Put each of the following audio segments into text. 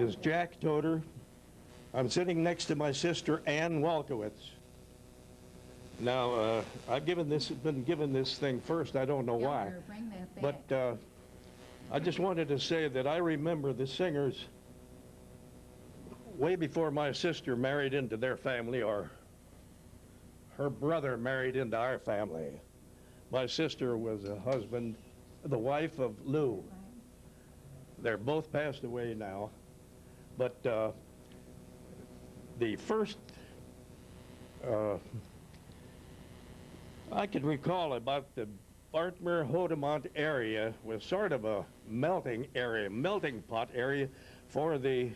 is Jack Toder. I'm sitting next to my sister, Ann Walkowitz. Now, been given this thing first. I don't know why. Bring that back. But I just wanted to say that I remember the Singers way before my sister married into their family, or her brother married into our family. My sister was the wife of Lou. They're both passed away now. But the first I can recall about the Bartmer-Hodemont area was sort of a melting pot area for the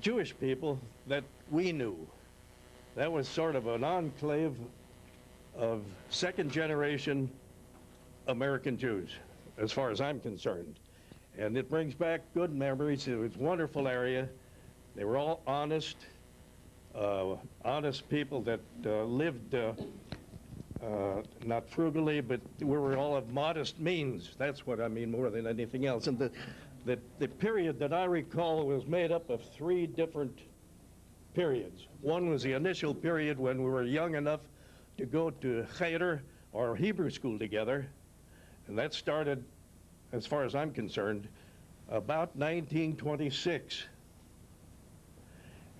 Jewish people that we knew. That was sort of an enclave of second-generation American Jews, as far as I'm concerned. And it brings back good memories. It was a wonderful area. They were all honest people that lived not frugally, but we were all of modest means. That's what I mean more than anything else. And the period that I recall was made up of 3 different periods. One was the initial period when we were young enough to go to Cheder or Hebrew school together, and that started, as far as I'm concerned, about 1926.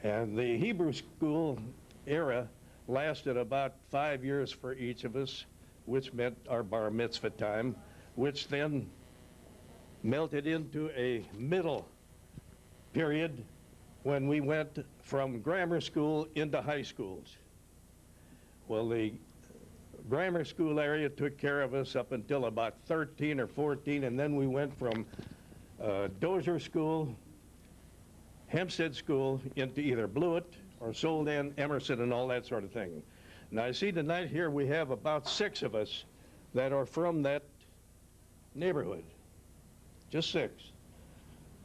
And the Hebrew school era lasted about 5 years for each of us, which meant our bar mitzvah time, which then melted into a middle period when we went from grammar school into high schools. Well, the grammar school area took care of us up until about 13 or 14, and then we went from Dozier School, Hempstead School, into either Blewett or Soldan, Emerson, and all that sort of thing. Now, I see tonight here we have about 6 of us that are from that neighborhood. Just 6.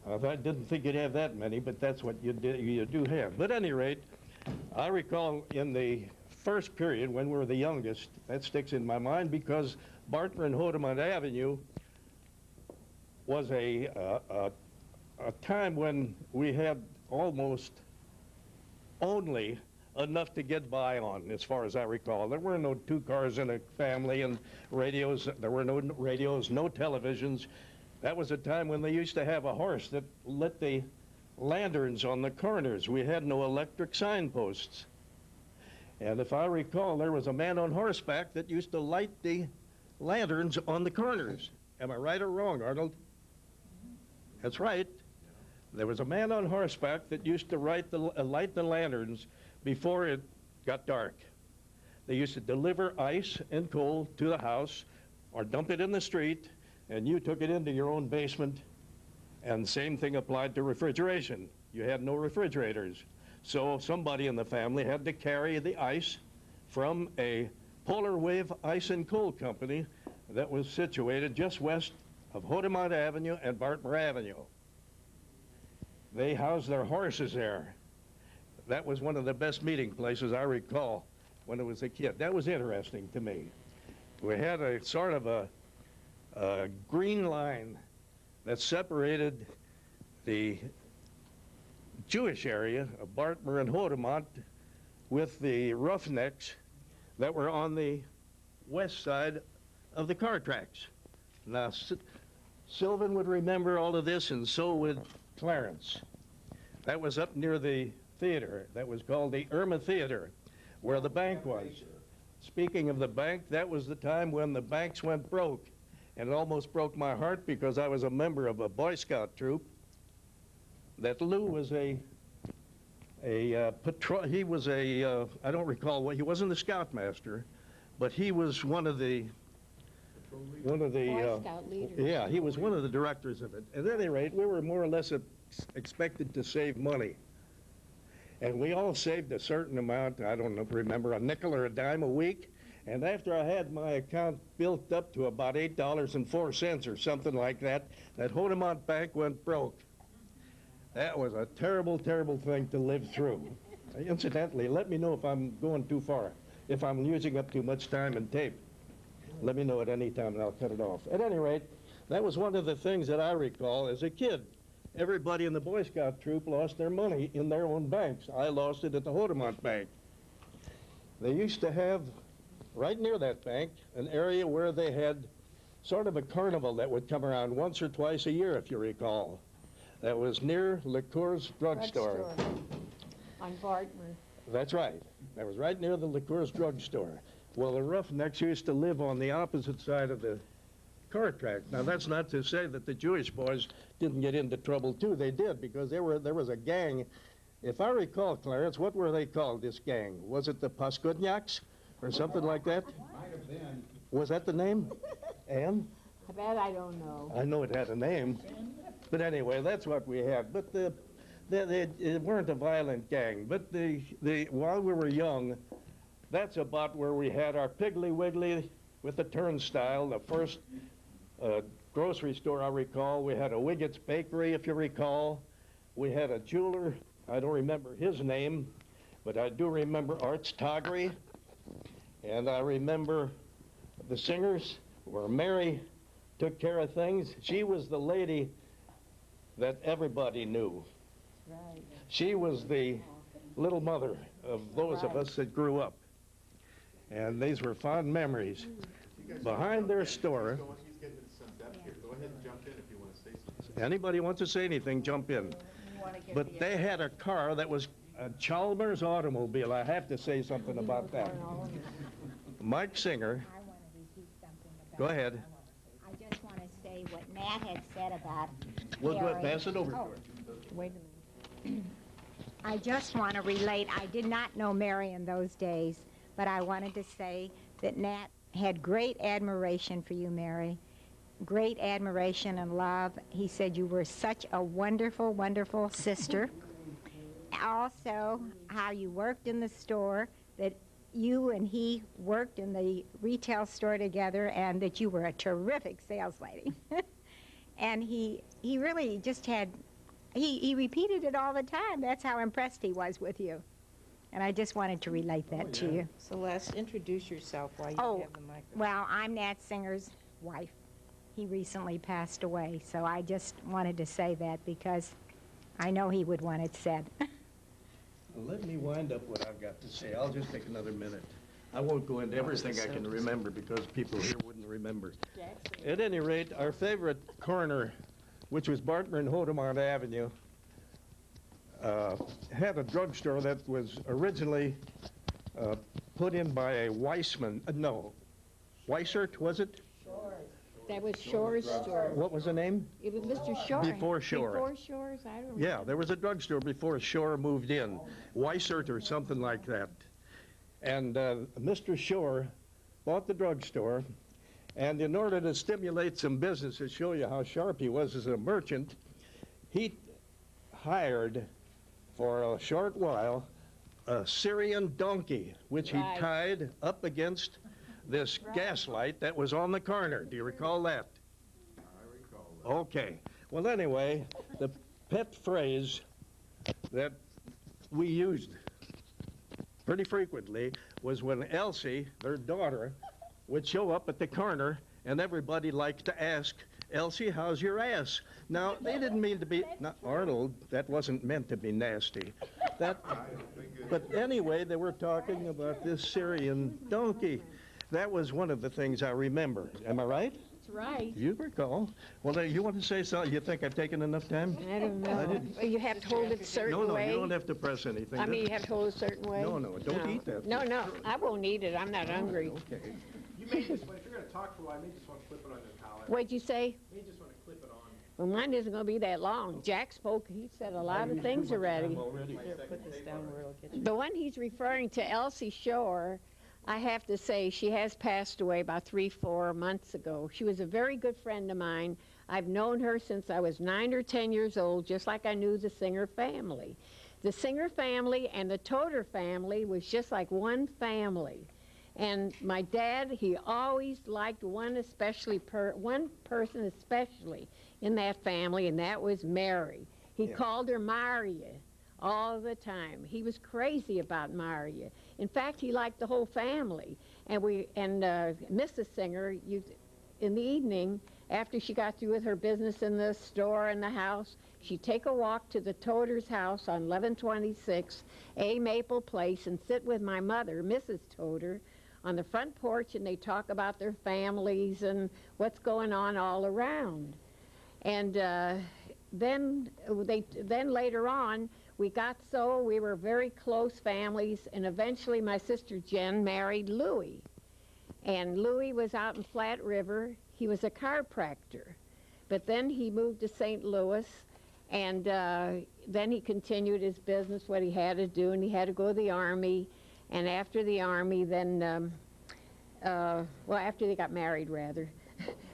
I didn't think you'd have that many, but that's what you do have. But at any rate, I recall in the first period when we were the youngest, that sticks in my mind because Bartmer and Hodemont Avenue was a time when we had almost only enough to get by on, as far as I recall. There were no 2 cars in a family and radios. There were no radios, no televisions. That was a time when they used to have a horse that lit the lanterns on the corners. We had no electric signposts. And if I recall, there was a man on horseback that used to light the lanterns on the corners. Am I right or wrong, Arnold? That's right. There was a man on horseback that used to light the lanterns before it got dark. They used to deliver ice and coal to the house or dump it in the street, and you took it into your own basement, and the same thing applied to refrigeration. You had no refrigerators. So somebody in the family had to carry the ice from a Polar Wave Ice and Coal Company that was situated just west of Hodemont Avenue and Bartmer Avenue. They housed their horses there. That was one of the best meeting places I recall when I was a kid. That was interesting to me. We had a sort of a green line that separated the Jewish area of Bartmer and Hodemont with the Roughnecks that were on the west side of the car tracks. Now, Sylvan would remember all of this, and so would Clarence. That was up near the theater. That was called the Irma Theater, where the bank was. Speaking of the bank, that was the time when the banks went broke. And it almost broke my heart because I was a member of a Boy Scout troop. That Lou was I don't recall what, he wasn't the scoutmaster, but he was one of the Boy Scout leaders. Yeah, he was one of the directors of it. At any rate, we were more or less expected to save money. And we all saved a certain amount, I don't remember, a nickel or a dime a week. And after I had my account built up to about $8.04 or something like that, that Hodemont Bank went broke. That was a terrible, terrible thing to live through. Incidentally, let me know if I'm going too far, if I'm using up too much time and tape. Let me know at any time and I'll cut it off. At any rate, that was one of the things that I recall as a kid. everybody in the Boy Scout troop lost their money in their own banks. I lost it at the Hodemont Bank. They used to have, right near that bank, an area where they had sort of a carnival that would come around once or twice a year, if you recall. That was near Liqueur's drugstore. On Bartmer. That's right. That was right near the Liqueur's drugstore. Well, the Roughnecks used to live on the opposite side of the car track. Now, that's not to say that the Jewish boys didn't get into trouble, too. They did, because there was a gang. If I recall, Clarence, what were they called, this gang? Was it the Paskudniaks or something like that? Might have been. Was that the name? Ann? That I don't know. I know it had a name. But anyway, that's what we had. But they weren't a violent gang. But while we were young, that's about where we had our Piggly Wiggly with the turnstile, the first grocery store I recall. We had a Wiggett's Bakery, if you recall. We had a jeweler. I don't remember his name, but I do remember Art's Toggery. And I remember the Singers, where Mary took care of things. She was the lady that everybody knew. Right. She was the little mother of those of us that grew up. And these were fond memories. Behind their store, He's getting some depth here. Go ahead and jump in if you want to say something. anybody wants to say anything, jump in. But they had a car that was a Chalmers automobile. I have to say something about that. Mike Singer, I want to repeat something about. go ahead. I just want to say what Matt had said about. We'll Gary. pass it over to Oh, her. Wait a minute. I just want to relate, I did not know Mary in those days, but I wanted to say that Nat had great admiration for you, Mary. Great admiration and love. He said you were such a wonderful, wonderful sister. Also, how you worked in the store, that you and he worked in the retail store together, and that you were a terrific sales lady. And he really just had, he repeated it all the time. That's how impressed he was with you. And I just wanted to relate that to you. Celeste, introduce yourself while you Oh, have the microphone. well, I'm Nat Singer's wife. He recently passed away, so I just wanted to say that because I know he would want it said. Let me wind up what I've got to say. I'll just take another minute. I won't go into everything I can remember because people here wouldn't remember. At any rate, our favorite corner, which was Bartmer and Hodemont Avenue, had a drugstore that was originally put in by a Weissman, Weissert, was it? That was Shore's store. What was the name? It was Mr. Shore. Before Shore. Before Shore's, I don't know. Yeah, there was a drugstore before Shore moved in, Weissert or something like that. And Mr. Shore bought the drugstore, and in order to stimulate some business, to show you how sharp he was as a merchant, he hired for a short while a Syrian donkey, which he Right. tied up against this gas light that was on the corner. Do you recall that? I recall that. Okay. Well, anyway, the pet phrase that we used pretty frequently was when Elsie, their daughter, would show up at the corner, and everybody liked to ask, Elsie, how's your ass? Now, they didn't mean to be, not Arnold, that wasn't meant to be nasty. But anyway, they were talking about this Syrian donkey. That was one of the things I remember. Am I right? That's right. You recall. Well, you want to say something? You think I've taken enough time? I don't know. didn't- Well, you have to hold it a certain No, way. you don't have to press anything. I mean, you have to hold it a certain way. No, don't eat that. No, I won't eat it. I'm not hungry. Okay. You may just, if you're going to talk for a while, you may just want to clip it on your collar. What'd you say? You may just want to clip it on. Well, mine isn't going to be that long. Jack spoke. He said a lot of things already. Here, put this down where it'll get you. The one he's referring to, Elsie Shore, I have to say she has passed away about 3-4 months ago. She was a very good friend of mine. I've known her since I was 9 or 10 years old, just like I knew the Singer family. The Singer family and the Toter family was just like one family. And my dad, he always liked one person especially in that family, and that was Mary. He called her Maria all the time. He was crazy about Maria. In fact, he liked the whole family. And Mrs. Singer, in the evening, after she got through with her business in the store and the house, She'd take a walk to the Toder's house on 1126 A Maple Place and sit with my mother, Mrs. Toder, on the front porch, and they talk about their families and what's going on all around. And then later on, we were very close families, and eventually my sister Jen married Louis. And Louis was out in Flat River. He was a chiropractor. But then he moved to St. Louis, and then he continued his business, what he had to do, and he had to go to the Army. And after the Army, then, after they got married, rather,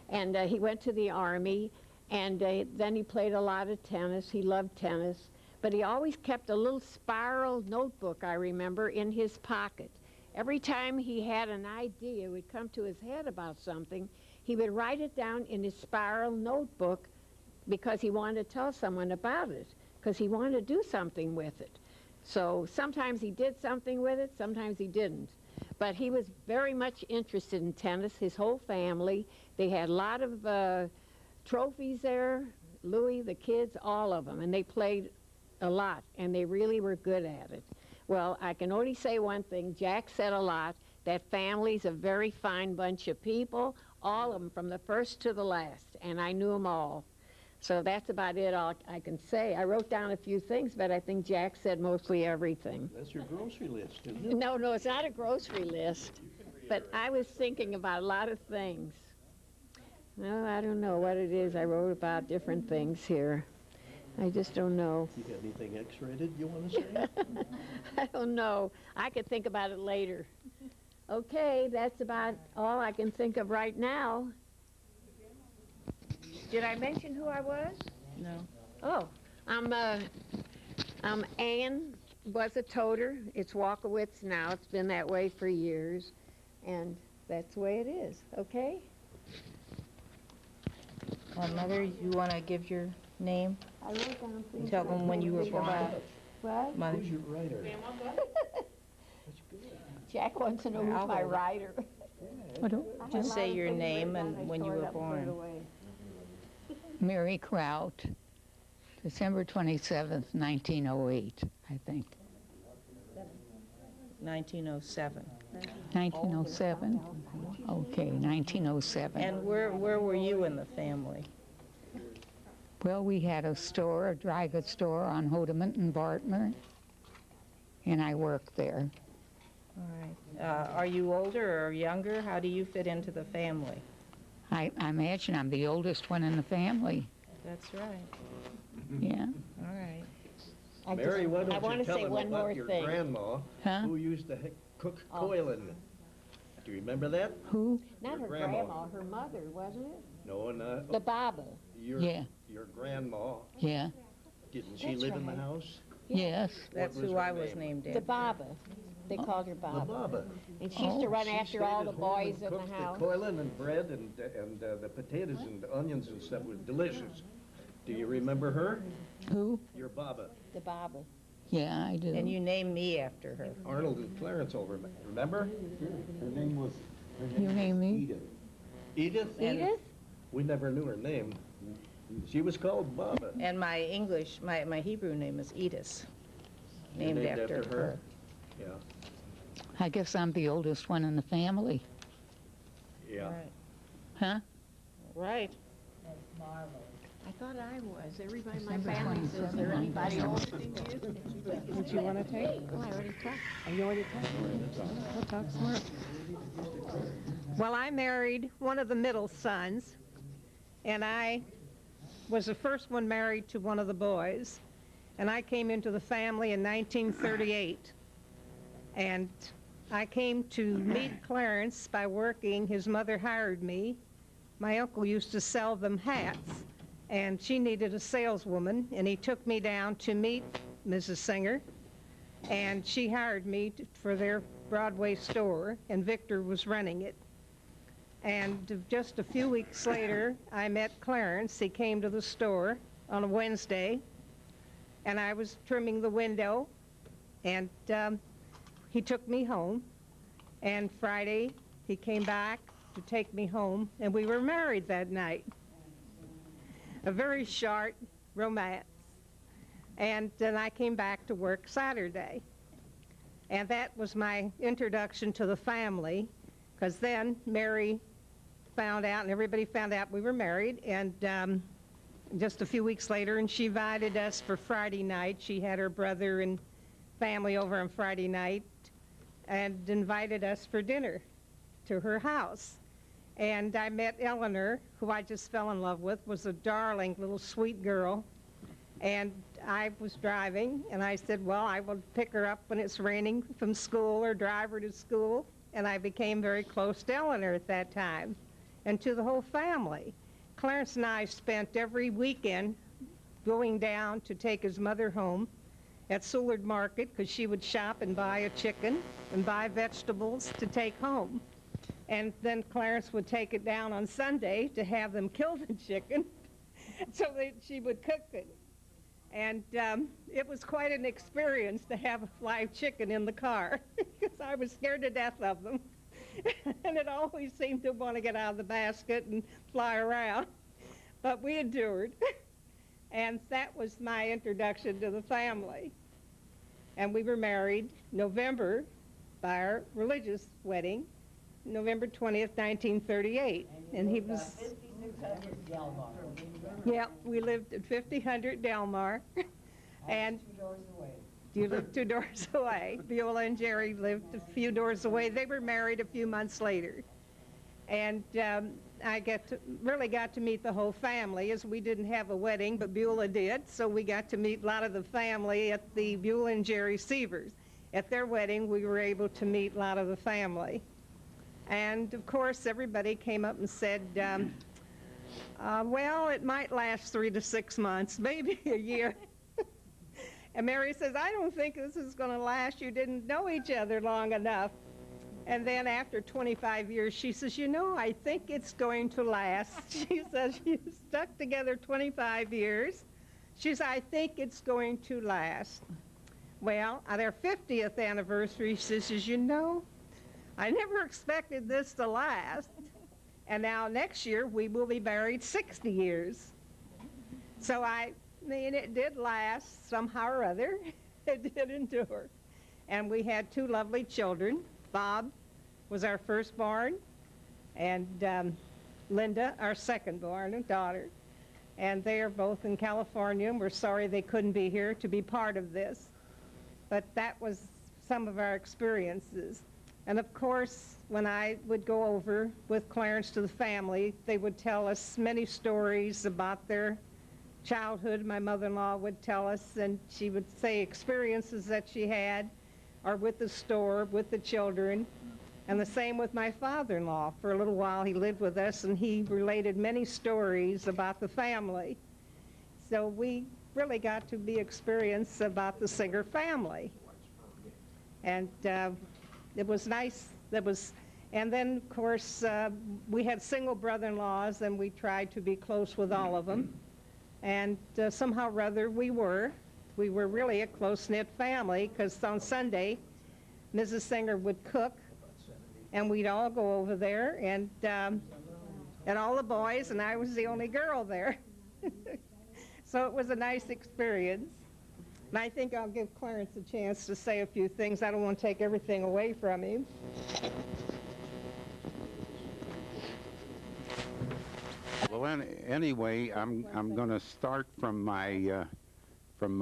and he went to the Army, and then he played a lot of tennis. He loved tennis. But he always kept a little spiral notebook, I remember, in his pocket. Every time he had an idea, would come to his head about something, he would write it down in his spiral notebook because he wanted to tell someone about it, because he wanted to do something with it. So sometimes he did something with it, sometimes he didn't. But he was very much interested in tennis, his whole family. They had a lot of trophies there, Louis, the kids, all of them, and they played a lot, and they really were good at it. Well, I can only say one thing. Jack said a lot, that family's a very fine bunch of people, all of them from the first to the last, and I knew them all. So that's about it all I can say. I wrote down a few things, but I think Jack said mostly everything. That's your grocery list, isn't it? No, it's not a grocery list, but I was thinking about a lot of things. No, I don't know what it is. I wrote about different things here. I just don't know. You got anything X-rated you want to say? I don't know. I could think about it later. Okay, that's about all I can think of right now. Did I mention who I was? No. Oh, I'm Ann, was a Toder. It's Walkowitz now. It's been that way for years, and that's the way it is. Okay? Mother, you want to give your name? I wrote down things. Tell them when you were born. What? Mother. Who's your writer? Jack wants to know I'll who's my hold it. writer. Just say your name and when you were born. Mary Kraut, December 27th, 1908, I think. 1907. 1907? Okay, 1907. And where were you in the family? Well, we had a store, a dry goods store on Hodement and Bartmer, and I worked there. All right. Are you older or younger? How do you fit into the family? I imagine I'm the oldest one in the family. That's right. Yeah. All right. Mary, why I don't want you to tell say them one more about your thing. grandma Huh? who used to cook Oh. koilen. Do you remember that? Who? Not her grandma. grandma, her mother, wasn't it? No, not The Baba. your Yeah. your grandma. Yeah. Didn't she That's live in the right. house? Yes. That's was who her I was name? named The after. Baba. They called her The Baba. Baba. And she used to Oh. run She after stayed all at the home boys and in the cooked house. koilen and bread and the potatoes and the onions and stuff was delicious. Do you remember her? Who? Your Baba. The Baba. Yeah, I do. And you named me after her. Arnold and Clarence over. Remember? Her name was You name me? Edith. Edith? Edith? We never knew her name. She was called Baba. And my English, my Hebrew name is Edith, You're named after her. Yeah, I guess I'm the oldest one in the family. yeah. Right. Huh? Right. I thought I was. Everybody in my December family says 27, there anybody older than you. Would you want to take? Oh, I already talked. You already talked. We'll talk some more. Well, I married one of the middle sons, and I was the first one married to one of the boys, and I came into the family in 1938. And I came to meet Clarence by working. His mother hired me. My uncle used to sell them hats, and she needed a saleswoman, and he took me down to meet Mrs. Singer, and she hired me for their Broadway store, and Victor was running it. And just a few weeks later, I met Clarence. He came to the store on a Wednesday, and I was trimming the window, and he took me home. And Friday, he came back to take me home, and we were married that night. A very short romance. And then I came back to work Saturday. And that was my introduction to the family, because then Mary found out, and everybody found out we were married, and just a few weeks later, and she invited us for Friday night. She had her brother and family over on Friday night and invited us for dinner to her house. And I met Eleanor, who I just fell in love with, was a darling little sweet girl. And I was driving, and I said, well, I will pick her up when it's raining from school or drive her to school. And I became very close to Eleanor at that time and to the whole family. Clarence and I spent every weekend going down to take his mother home at Seward Market, because she would shop and buy a chicken and buy vegetables to take home. And then Clarence would take it down on Sunday to have them kill the chicken so that she would cook it. And it was quite an experience to have a live chicken in the car, because I was scared to death of them. And it always seemed to want to get out of the basket and fly around. But we endured. And that was my introduction to the family. And we were married November by our religious wedding, November 20th, 1938. And he was... 5600 Delmar. Yeah, we lived at 5000 Delmar. And 2 doors away. you lived 2 doors away. Viola and Jerry lived a few doors away. They were married a few months later. And I really got to meet the whole family, as we didn't have a wedding, but Beulah did. So we got to meet a lot of the family at the Beulah and Jerry Sievers. At their wedding, we were able to meet a lot of the family. And of course, everybody came up and said, well, it might last 3 to 6 months, maybe a year. And Mary says, I don't think this is going to last. You didn't know each other long enough. And then after 25 years, she says, you know, I think it's going to last. She says, you stuck together 25 years. She says, I think it's going to last. Well, on their 50th anniversary, she says, you know, I never expected this to last. And now next year, we will be married 60 years. So I mean, it did last somehow or other. It did endure. And we had 2 lovely children. Bob was our firstborn, and Linda, our second-born daughter. And they are both in California, and we're sorry they couldn't be here to be part of this. But that was some of our experiences. And of course, when I would go over with Clarence to the family, they would tell us many stories about their childhood. My mother-in-law would tell us, and she would say experiences that she had, or with the store, with the children. And the same with my father-in-law. For a little while he lived with us, and he related many stories about the family. So we really got to be experienced about the Singer family. And it was nice. And then, of course, we had single brother-in-laws, and we tried to be close with all of them. And somehow or other, we were really a close-knit family, because on Sunday, Mrs. Singer would cook, and we'd all go over there, and all the boys, and I was the only girl there. So it was a nice experience. And I think I'll give Clarence a chance to say a few things. I don't want to take everything away from him. Well, anyway, I'm going to start with my Louder down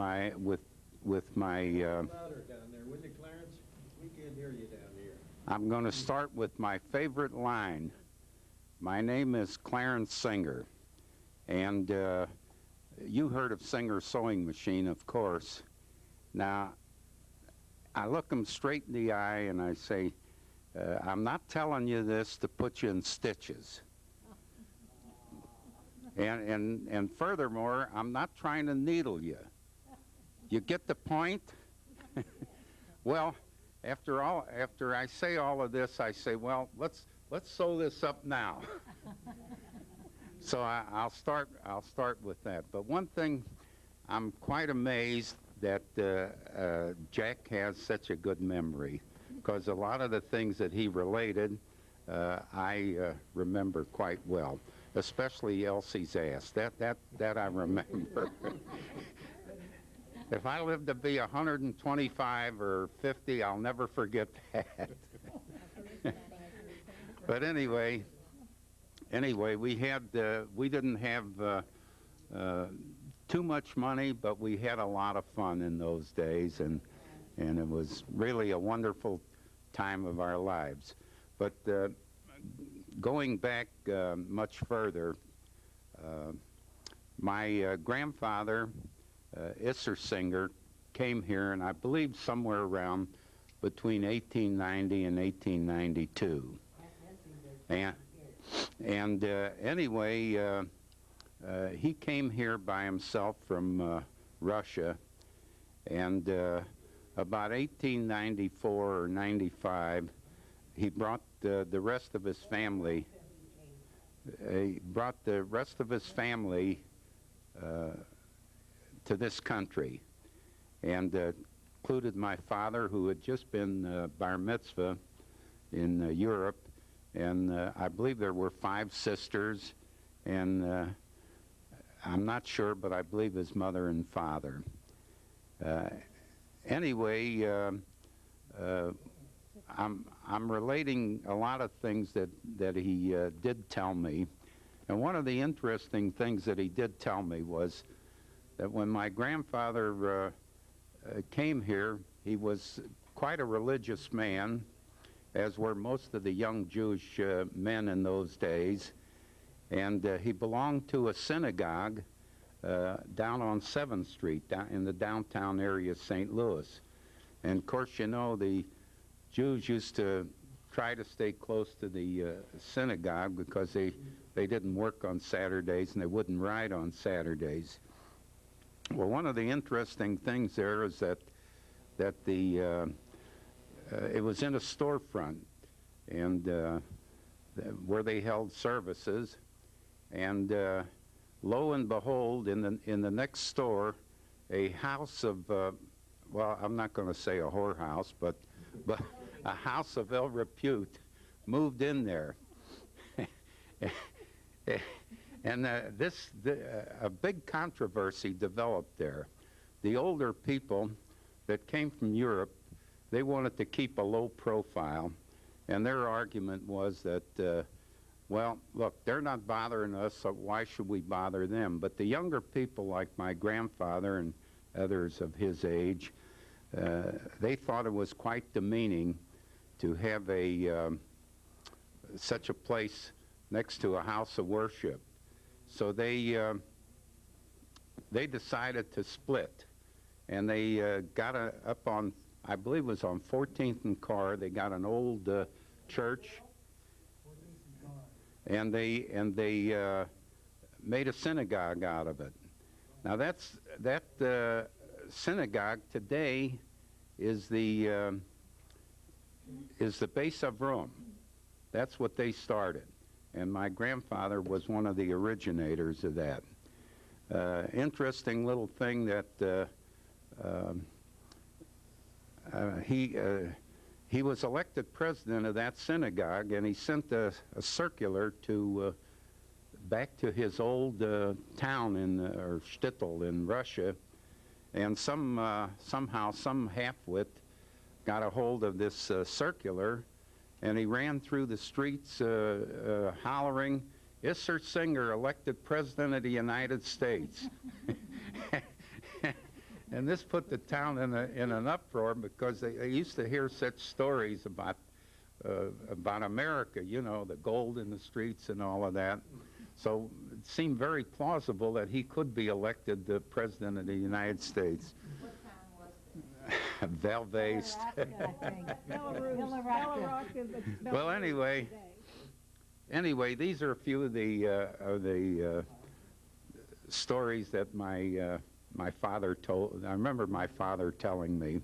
there, would you, Clarence? We can't hear you down here. I'm going to start with my favorite line. My name is Clarence Singer, and you heard of Singer sewing machine, of course. Now, I look them straight in the eye and I say, I'm not telling you this to put you in stitches. And furthermore, I'm not trying to needle you. You get the point? Well, after I say all of this, I say, well, let's sew this up now. So I'll start with that. But one thing, I'm quite amazed that Jack has such a good memory, because a lot of the things that he related, I remember quite well, especially Elsie's ass. That I remember. If I live to be 125 or 50, I'll never forget that. But anyway, we didn't have too much money, but we had a lot of fun in those days, and it was really a wonderful time of our lives. But going back much further, my grandfather, Isser Singer, came here, and I believe somewhere around between 1890 and 1892. And anyway, he came here by himself from Russia, and about 1894 or 95, he brought the rest of his family. He brought the rest of his family to this country, and included my father, who had just been bar mitzvah in Europe, and I believe there were 5 sisters, and I'm not sure, but I believe his mother and father. Anyway, I'm relating a lot of things that he did tell me, and one of the interesting things that he did tell me was that when my grandfather came here, he was quite a religious man, as were most of the young Jewish men in those days, and he belonged to a synagogue down on 7th Street, down in the downtown area of St. Louis. And of course, you know, the Jews used to try to stay close to the synagogue because they didn't work on Saturdays and they wouldn't ride on Saturdays. Well, one of the interesting things there is that it was in a storefront, and where they held services, and lo and behold, in the next store, a house of well, I'm not going to say a whorehouse, but a house of ill repute moved in there. And a big controversy developed there. The older people that came from Europe, they wanted to keep a low profile, and their argument was that, well, look, they're not bothering us, so why should we bother them? But the younger people, like my grandfather and others of his age, they thought it was quite demeaning to have such a place next to a house of worship. So they decided to split, and they got up on, I believe it was on 14th and Carr. They got an old church, and they made a synagogue out of it. Now that synagogue today is the base of Rome. That's what they started. And my grandfather was one of the originators of that. Interesting little thing that he was elected president of that synagogue, and he sent a circular back to his old town or shtetl in Russia, and somehow some halfwit got a hold of this circular, and he ran through the streets hollering, "Isser Singer elected president of the United States." And this put the town in an uproar, because they used to hear such stories about America, you know, the gold in the streets and all of that. So it seemed very plausible that he could be elected the president of the United States. Valvast. Well, anyway, these are a few of the stories that my father told. I remember my father telling me.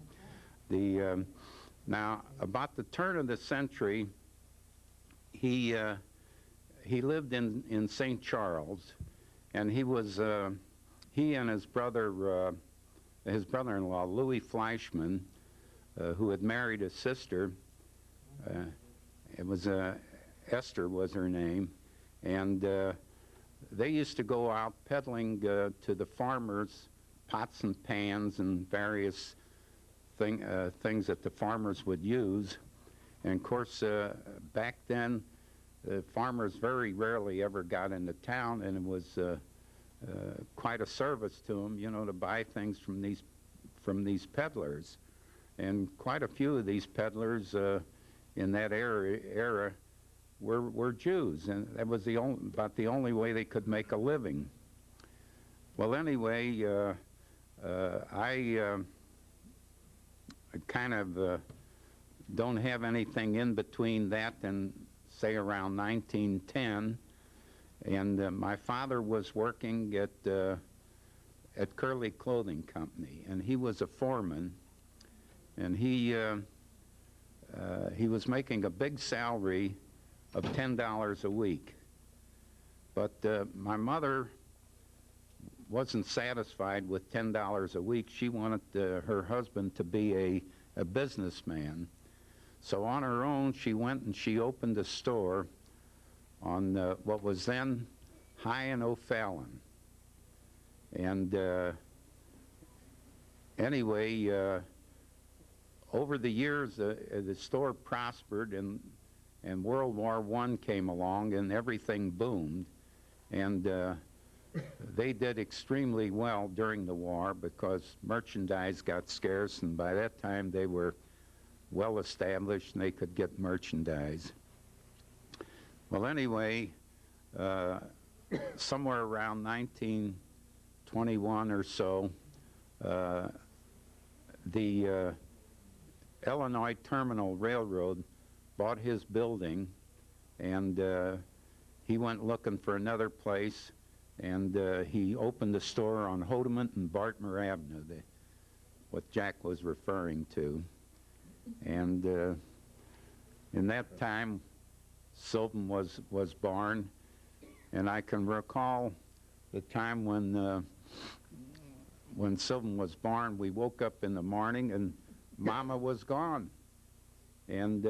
Now, about the turn of the century, he lived in St. Charles, and he and his brother-in-law, Louis Fleischman, who had married his sister. It was Esther was her name, and they used to go out peddling to the farmers pots and pans and various things that the farmers would use. And of course, back then, the farmers very rarely ever got into town, and it was quite a service to them, you know, to buy things from these peddlers. And quite a few of these peddlers in that era were Jews, and that was about the only way they could make a living. Well, anyway, I kind of don't have anything in between that and, say, around 1910. And my father was working at Curley Clothing Company, and he was a foreman, and he was making a big salary of $10 a week. But my mother wasn't satisfied with $10 a week. She wanted her husband to be a businessman. So on her own, she went and she opened a store on what was then High and O'Fallon. And anyway, over the years, the store prospered, and World War I came along, and everything boomed. And they did extremely well during the war because merchandise got scarce, and by that time they were well established and they could get merchandise. Well, anyway, somewhere around 1921 or so, the Illinois Terminal Railroad bought his building, and he went looking for another place, and he opened a store on Hodement and Bartmer Avenue, what Jack was referring to. And in that time, Sylvan was born, and I can recall the time when Sylvan was born. We woke up in the morning and Mama was gone, and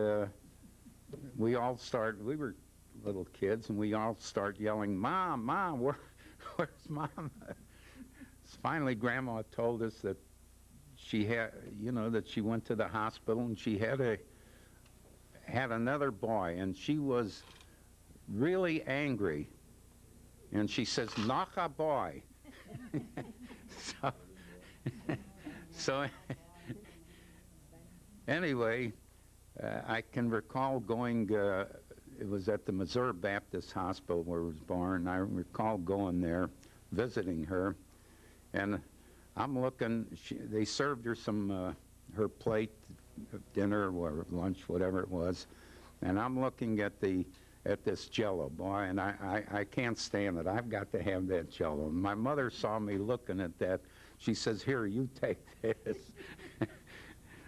we were little kids, and we all start yelling, "Mom, Mom, where's Mama?" Finally, Grandma told us that she had, that she went to the hospital and she had another boy, and she was really angry, and she says, "Knock a boy." so anyway, I can recall going, it was at the Missouri Baptist Hospital where I was born. I recall going there, visiting her, and I'm looking, they served her some, her plate of dinner or lunch, whatever it was, and I'm looking at this Jell-O, boy, and I can't stand it. I've got to have that Jell-O. And my mother saw me looking at that. She says, "Here, you take this."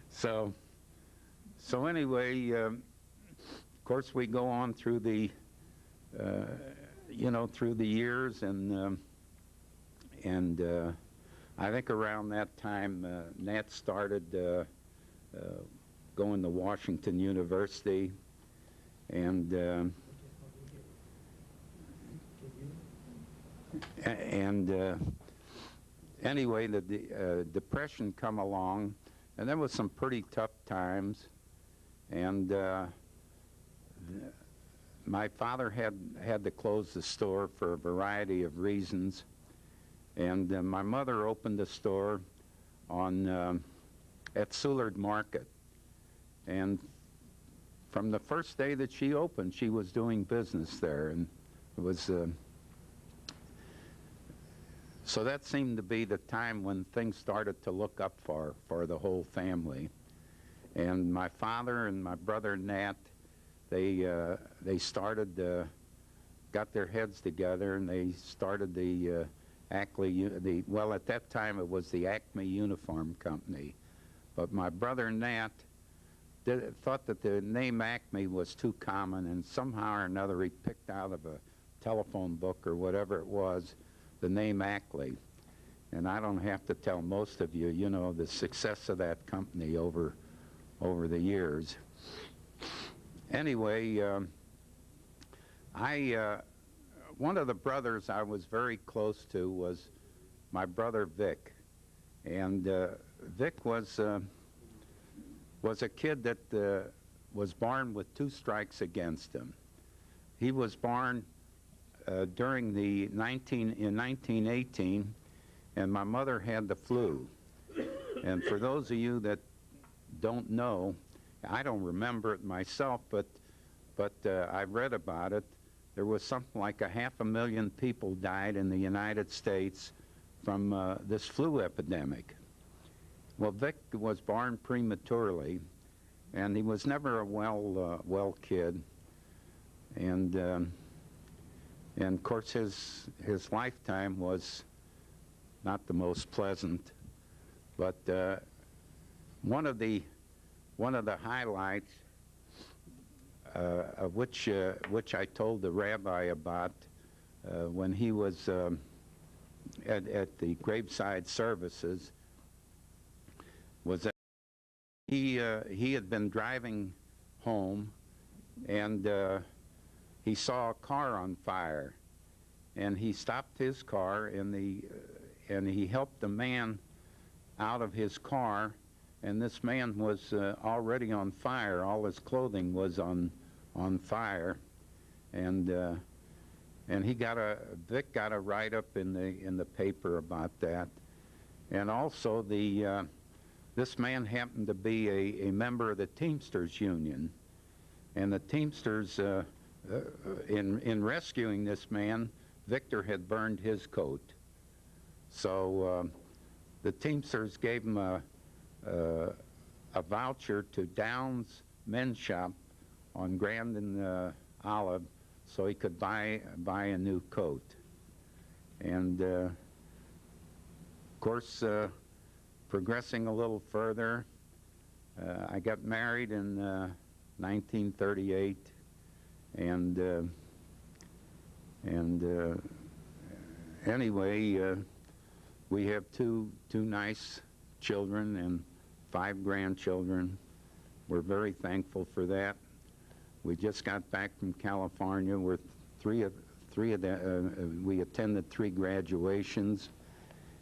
So anyway, of course, we go on through the, through the years, and I think around that time, Nat started going to Washington University, and anyway, the Depression come along, and there was some pretty tough times, and my father had to close the store for a variety of reasons, and my mother opened a store at Soulard Market, and from the first day that she opened, she was doing business there, and it was so that seemed to be the time when things started to look up for the whole family. And my father and my brother Nat, they started, got their heads together, and they started the Ackley, well, at that time it was the Acme Uniform Company. But my brother Nat thought that the name Acme was too common, and somehow or another he picked out of a telephone book or whatever it was the name Ackley. And I don't have to tell most of you, the success of that company over the years. Anyway, one of the brothers I was very close to was my brother Vic. And Vic was a kid that was born with 2 strikes against him. He was born during in 1918, and my mother had the flu. And for those of you that don't know, I don't remember it myself, but I read about it. There was something like 500,000 people died in the United States from this flu epidemic. Well, Vic was born prematurely, and he was never a well kid. And of course, his lifetime was not the most pleasant. But one of the highlights, of which I told the rabbi about when he was at the graveside services, was that he had been driving home, and he saw a car on fire, and he stopped his car, and he helped the man out of his car, and this man was already on fire. All his clothing was on fire, and Vic got a write-up in the paper about that, and also this man happened to be a member of the Teamsters Union, and the Teamsters, in rescuing this man, Victor had burned his coat. So the Teamsters gave him a voucher to Downs Men's Shop on Grand and Olive, so he could buy a new coat. And of course, progressing a little further, I got married in 1938, and anyway, we have two nice children and 5 grandchildren. We're very thankful for that. We just got back from California. We're we attended 3 graduations,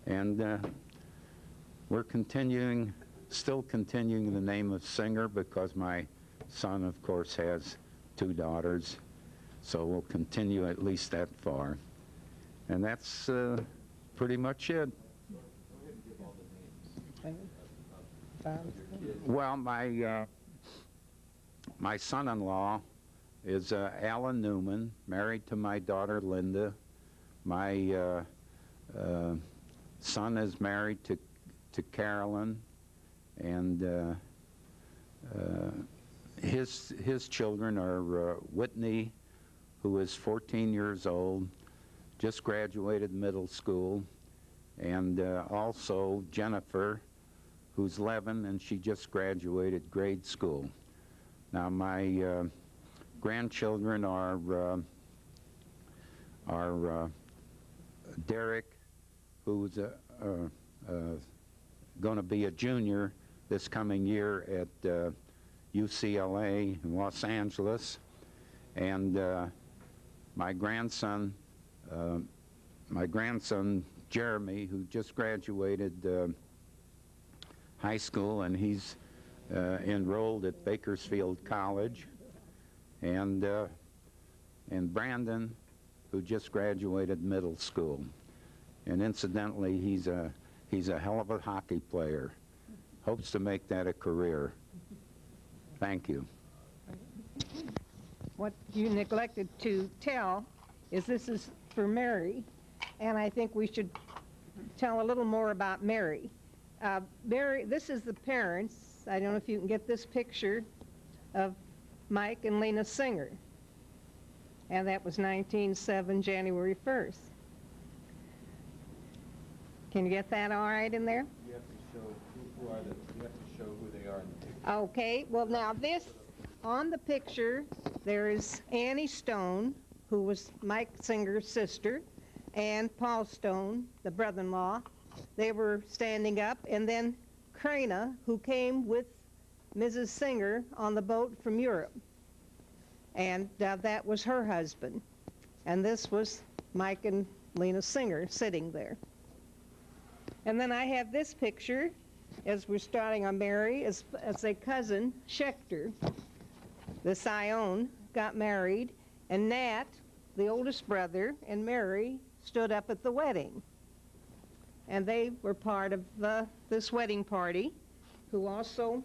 and we're still continuing in the name of Singer, because my son, of course, has 2 daughters, so we'll continue at least that far. And that's pretty much it. Well, my son-in-law is Alan Newman, married to my daughter Linda. My son is married to Carolyn, and his children are Whitney, who is 14 years old, just graduated middle school, and also Jennifer, who's 11, and she just graduated grade school. Now, my grandchildren are Derek, who's going to be a junior this coming year at UCLA in Los Angeles, and my grandson Jeremy, who just graduated high school, and he's enrolled at Bakersfield College, and Brandon, who just graduated middle school. And incidentally, he's a hell of a hockey player. Hopes to make that a career. Thank you. What you neglected to tell is this is for Mary, and I think we should tell a little more about Mary. Mary, this is the parents. I don't know if you can get this picture of Mike and Lena Singer. And that was 1907, January 1st. Can you get that all right in there? You have to show you have to show who they are in the picture. Okay, well now this, on the picture, there is Annie Stone, who was Mike Singer's sister, and Paul Stone, the brother-in-law. They were standing up, and then Crana, who came with Mrs. Singer on the boat from Europe. And that was her husband. And this was Mike and Lena Singer sitting there. And then I have this picture, as we're starting on Mary, as a cousin, Schechter, the Sion, got married, and Nat, the oldest brother, and Mary stood up at the wedding. And they were part of this wedding party, who also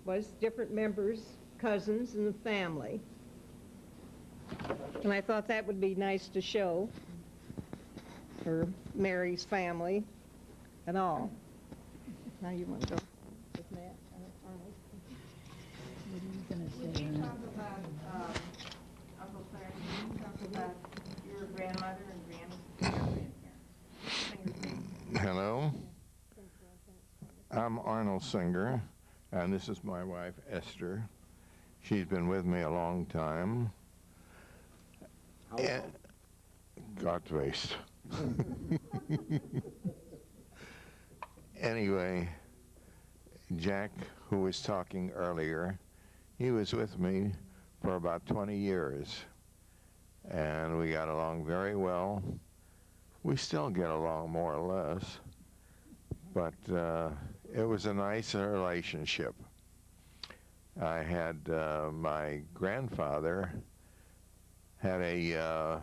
was different members, cousins in the family. And I thought that would be nice to show for Mary's family and all. Now you want to go with Matt? Can you talk about, Uncle Clarence, can you talk about your grandmother and grandparents? Hello, I'm Arnold Singer, and this is my wife, Esther. She's been with me a long time. And Gott weiß. Anyway, Jack, who was talking earlier, he was with me for about 20 years, and we got along very well. We still get along more or less, but it was a nice relationship. I had my grandfather had a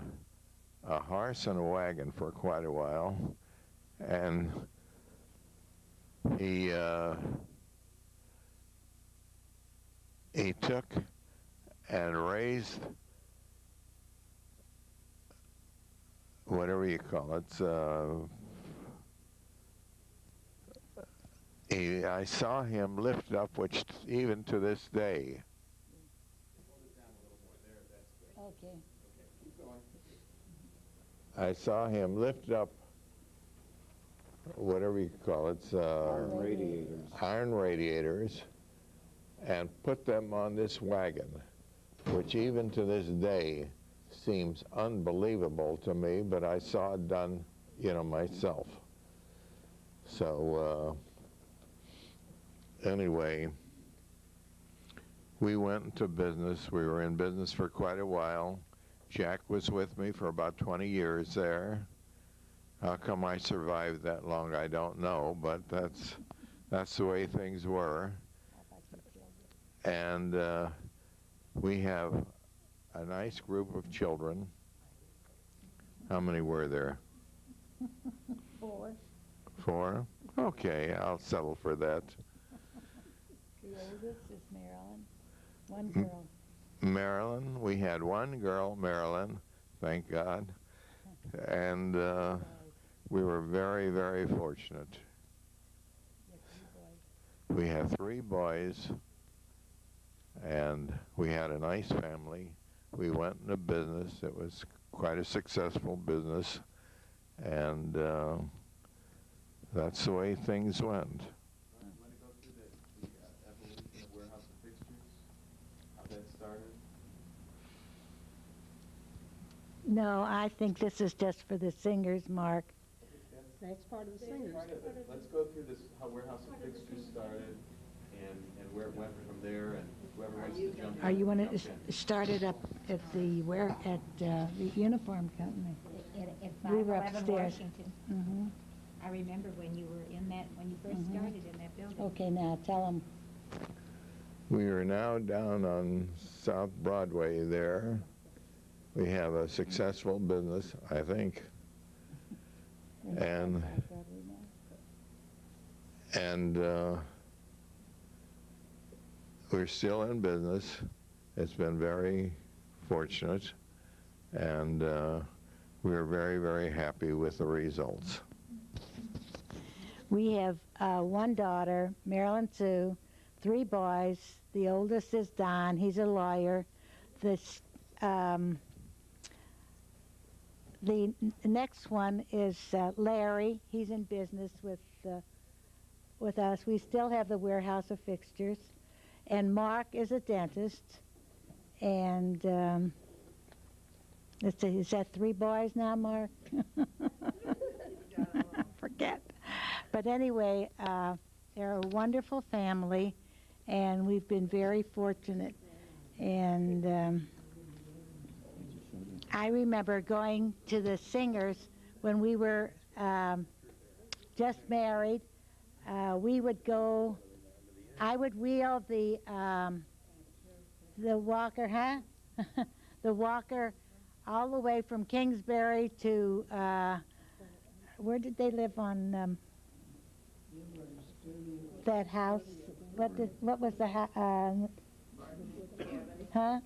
horse and a wagon for quite a while, and he took and raised whatever you call it. I saw him lift up, which even to this day. Okay. I saw him lift up, whatever you call it, iron radiators, and put them on this wagon, which even to this day seems unbelievable to me, but I saw it done, myself. So anyway, we went into business. We were in business for quite a while. Jack was with me for about 20 years there. How come I survived that long, I don't know, but that's the way things were. And we have a nice group of children. How many were there? 4. 4? Okay, I'll settle for that. The oldest is Marilyn. 1 girl. Marilyn, we had 1 girl, Marilyn, thank God. And we were very, very fortunate. We had 3 boys, and we had a nice family. We went into business. It was quite a successful business, and that's the way things went. Want to go through the evolution of warehouse of fixtures? How that started? No, I think this is just for the singers, Mark. That's part of the singers. Let's go through this, how warehouse of fixtures started, and where it went from there, and whoever wants to jump in. Are you want jump to in. start it up at the the uniform company? At We were 511 upstairs. Washington. Mm-hmm. I remember when you were in that, when you first started in that building. Okay, now tell them. We are now down on South Broadway there. We have a successful business, I think. And we're still in business. It's been very fortunate, and we're very, very happy with the results. We have 1 daughter, Marilyn Sue, 3 boys. The oldest is Don. He's a lawyer. The next one is Larry. He's in business with us. We still have the warehouse of fixtures. And Mark is a dentist. And let's see, is that 3 boys now, Mark? Forget. But anyway, they're a wonderful family, and we've been very fortunate. And I remember going to the Singers when we were just married, we would go. I would wheel the walker, huh? The walker, all the way from Kingsbury to where did they live on that house? What was the huh?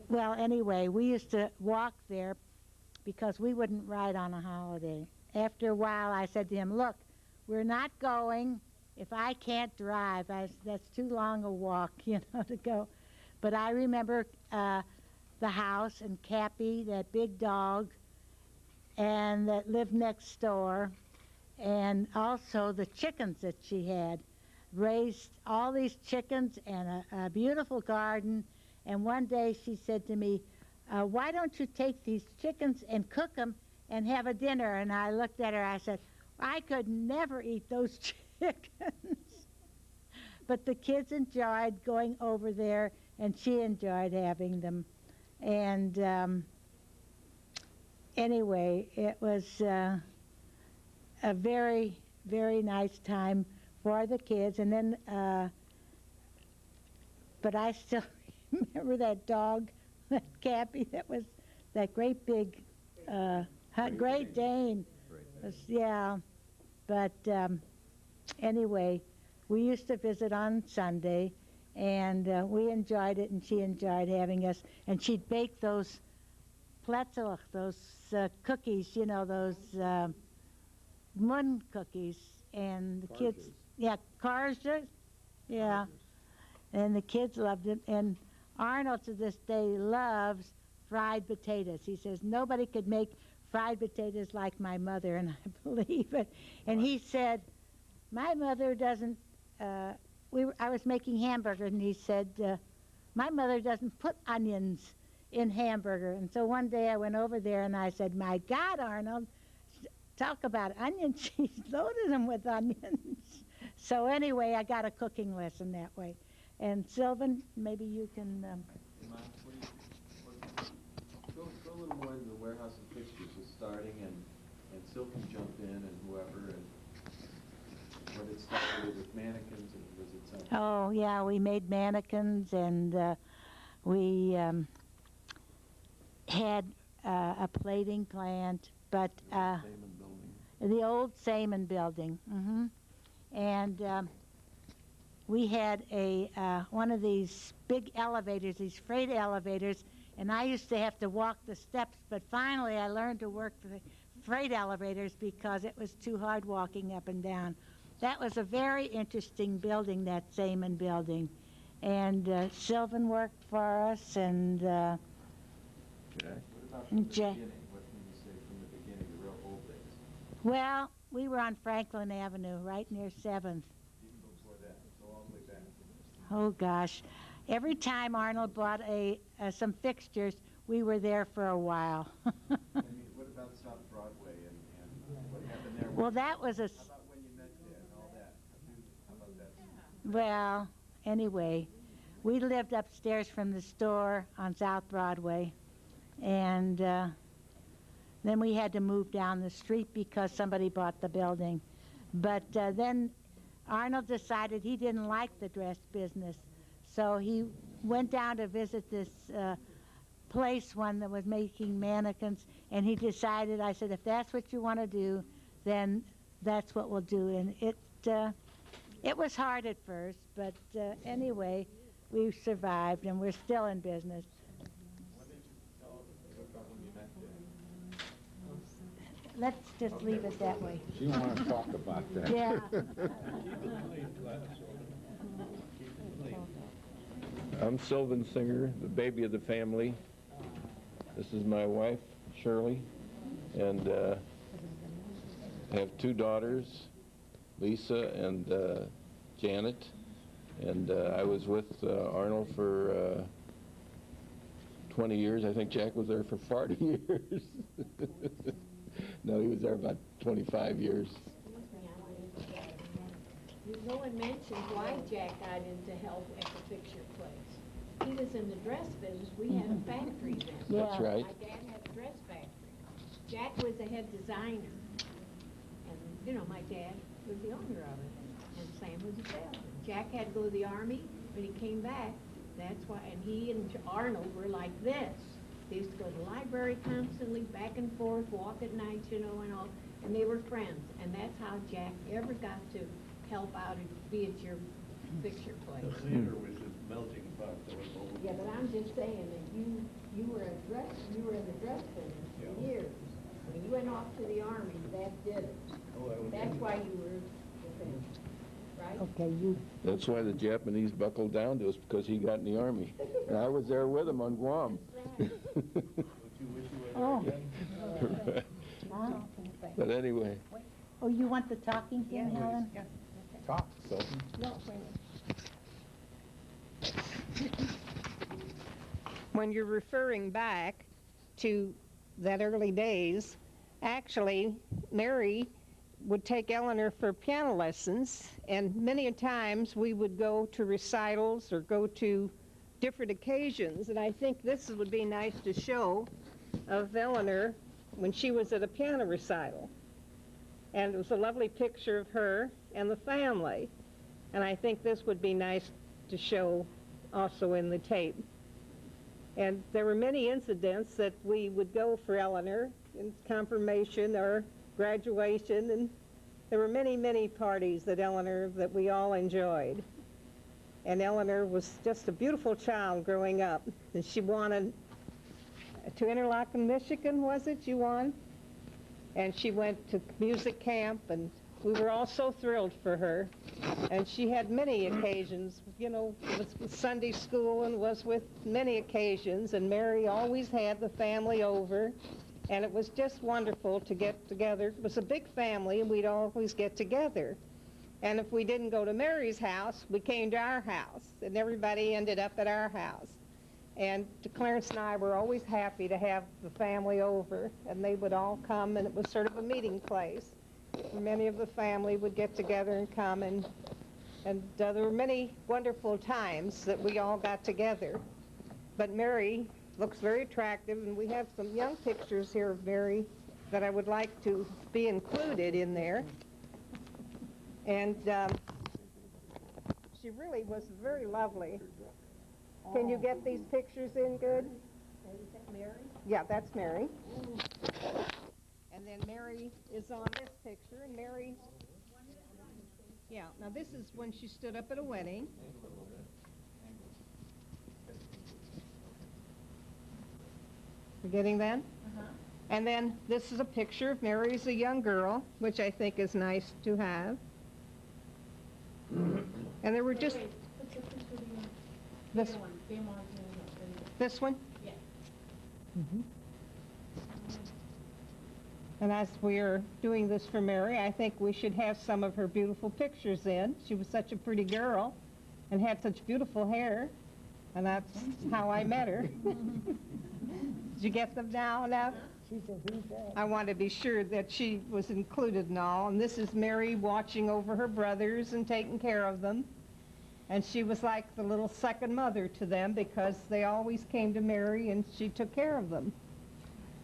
Well, anyway, we used to walk there because we wouldn't ride on a holiday. After a while, I said to him, look, we're not going if I can't drive. That's too long a walk, you know, to go. But I remember the house and Cappy, that big dog, and that lived next door, and also the chickens that she had. Raised all these chickens and a beautiful garden. And one day she said to me, why don't you take these chickens and cook them and have a dinner? And I looked at her, I said, I could never eat those chickens. But the kids enjoyed going over there, and she enjoyed having them. And anyway, it was a very, very nice time for the kids. And then, but I still remember that dog, that Cappy, that was that great big Great Dane. Yeah, but anyway, we used to visit on Sunday, and we enjoyed it, and she enjoyed having us. And she'd bake those plätzl, those cookies, you know, those Mun cookies, and the kids, yeah, Karjas, yeah, and the kids loved it. And Arnold to this day loves fried potatoes. He says nobody could make fried potatoes like my mother, and I believe it. And he said, my mother doesn't, I was making hamburger, and he said, my mother doesn't put onions in hamburger. And so one day I went over there and I said, my God, Arnold, talk about onions. She's loaded them with onions. So anyway, I got a cooking lesson that way. And Sylvan, maybe you can... Go a little more into the warehouse and fixtures, just starting, and Syl can jump in and whoever, and when it started with mannequins, and was it something? Oh, yeah, we made mannequins, and we had a plating plant, but the old Seaman building. And we had one of these big elevators, these freight elevators, and I used to have to walk the steps, but finally I learned to work the freight elevators because it was too hard walking up and down. That was a very interesting building, that Seaman building. And Sylvan worked for us, and What about from the Jack. beginning? What can you say from the beginning, the real old days? Well, we were on Franklin Avenue, right near 7th. Even before that, so all the way back. Oh, gosh. Every time Arnold bought some fixtures, we were there for a while. I mean, what about South Broadway and what happened there? Well, that was How about when you met there and all that? How about that? Well, anyway, we lived upstairs from the store on South Broadway, and then we had to move down the street because somebody bought the building. But then Arnold decided he didn't like the dress business, so he went down to visit this place, one that was making mannequins, and he decided, I said, if that's what you want to do, then that's what we'll do. And it was hard at first, but anyway, we survived, and we're still in business. Let's just leave it that way. You want to talk about that? Yeah. I'm Sylvan Singer, the baby of the family. This is my wife, Shirley, and I have two daughters, Lisa and Janet. And I was with Arnold for 20 years. I think Jack was there for 40 years. No, he was there about 25 years. No one mentioned why Jack got into help at the picture place. He was in the dress business. We had a factory then. That's right. My dad had a dress factory. Jack was the head designer. you know, my dad was the owner of it, and Sam was the salesman. Jack had to go to the Army. When he came back, that's why, and he and Arnold were like this. They used to go to the library constantly, back and forth, walk at night, you know, and all, and they were friends. And that's how Jack ever got to help out and be at your picture place. The theater was just melting pot. There was always. Yeah, but I'm just saying that you were in the dress business for Yeah. years. When you went off to the Army, that did it. Oh, I was That's in- why you were with him, right? Okay, you, That's why the Japanese buckled down to us, because he got in the Army. And I was there with him on Guam. Don't you wish you were Oh. there again? oh, But anyway, oh, you want the talking thing, Helen? talk, so. No, wait a minute. When you're referring back to that early days, actually, Mary would take Eleanor for piano lessons, and many a times we would go to recitals or go to different occasions, and I think this would be nice to show of Eleanor when she was at a piano recital. And it was a lovely picture of her and the family, and I think this would be nice to show also in the tape. And there were many incidents that we would go for Eleanor in confirmation or graduation, and there were many, many parties that we all enjoyed. And Eleanor was just a beautiful child growing up, and she wanted to Interlochen, Michigan, was it, you won? And she went to music camp, and we were all so thrilled for her. And she had many occasions, you know, with Sunday school and was with many occasions, and Mary always had the family over, and it was just wonderful to get together. It was a big family, and we'd always get together. And if we didn't go to Mary's house, we came to our house, and everybody ended up at our house. And Clarence and I were always happy to have the family over, and they would all come, and it was sort of a meeting place. Many of the family would get together and come, and there were many wonderful times that we all got together. But Mary looks very attractive, and we have some young pictures here of Mary that I would like to be included in there. And she really was very lovely. Can you get these pictures in good? Is that Mary? Yeah, that's Mary. And then Mary is on this picture, and Mary, yeah, now this is when she stood up at a wedding. You getting that? And then this is a picture of Mary as a young girl, which I think is nice to have. And there were just, What's the picture of you? this, this one? Yeah. And as we're doing this for Mary, I think we should have some of her beautiful pictures in. She was such a pretty girl and had such beautiful hair, and that's how I met her. Did you get them now enough? She said, who's that? I want to be sure that she was included in all. And this is Mary watching over her brothers and taking care of them. And she was like the little second mother to them because they always came to Mary and she took care of them.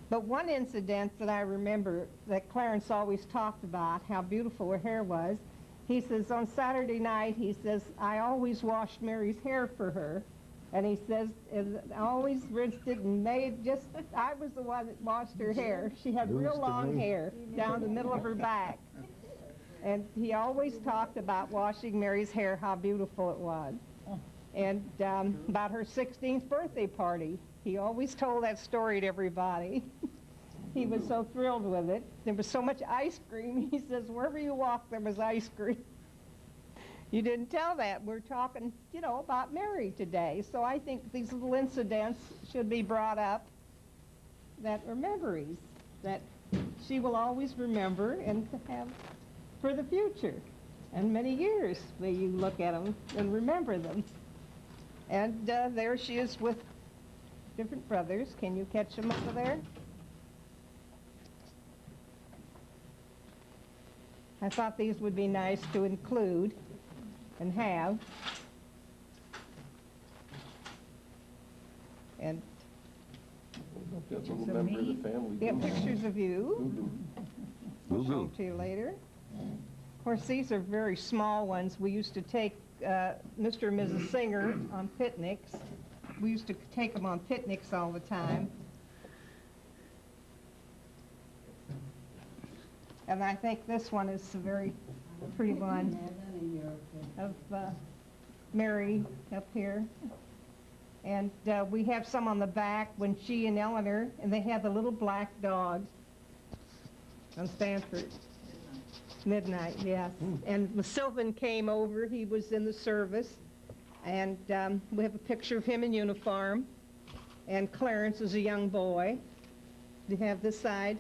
But one incident that I remember that Clarence always talked about, how beautiful her hair was, he says on Saturday night, he says, I always washed Mary's hair for her. And he says, I always rinsed it and made just, I was the one that washed her hair. She had real long hair down the middle of her back. And he always talked about washing Mary's hair, how beautiful it was. And about her 16th birthday party, he always told that story to everybody. He was so thrilled with it. There was so much ice cream. He says, wherever you walk, there was ice cream. You didn't tell that. We're talking, you know, about Mary today. So I think these little incidents should be brought up that are memories that she will always remember and have for the future. And many years may you look at them and remember them. And there she is with different brothers. Can you catch them over there? I thought these would be nice to include and have. And That's a little member of the family. we have pictures of you. I'll show Woo-hoo. to you later. Of course, these are very small ones. We used to take Mr. and Mrs. Singer on picnics. We used to take them on picnics all the time. And I think this one is a very pretty one of Mary up here. And we have some on the back when she and Eleanor, and they have the little black dog on Stanford. Midnight, yes. And when Sylvan came over, he was in the service. And we have a picture of him in uniform. And Clarence is a young boy. We have this side.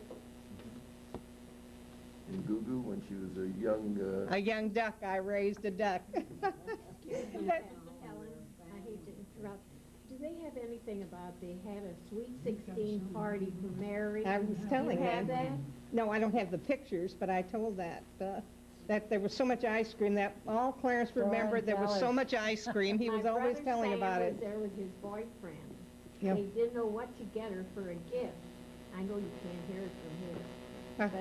And Gugu, when she was a young... A young duck. I raised a duck. Ellen, I hate to interrupt. Do they have anything about they had a Sweet 16 party for Mary? I was telling you have him. that? No, I don't have the pictures, but I told that there was so much ice cream that all Clarence remembered there was so much ice cream. He was always telling about it. My brother Sam was there with his boyfriend. Yep. They didn't know what to get her for a gift. I know you can't hear it from here. But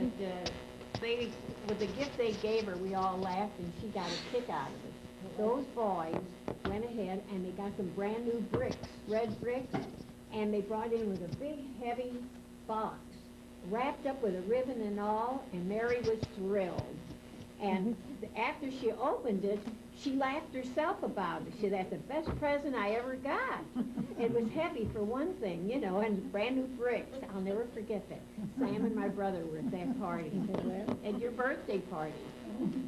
with the gift they gave her, we all laughed and she got a kick out of it. Those boys went ahead and they got some brand new bricks, red bricks, and they brought in with a big heavy box, wrapped up with a ribbon and all, and Mary was thrilled. And after she opened it, she laughed herself about it. She said, that's the best present I ever got. It was heavy for one thing, you know, and brand new bricks. I'll never forget that. Sam and my brother were at that party, at your birthday party,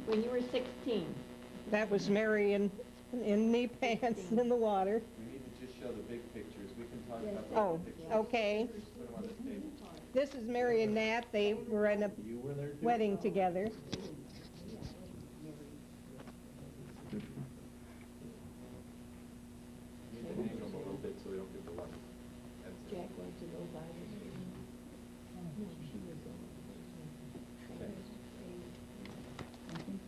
when you were 16. That was Mary in knee pants in the water. We need to just show the big pictures. We can talk about the Oh, big pictures. okay. Put them on this table. This is Mary and Nat. They were in a You were there too? wedding together. You need to angle them a little bit so we don't get the light. That's it. Jack went to those islands.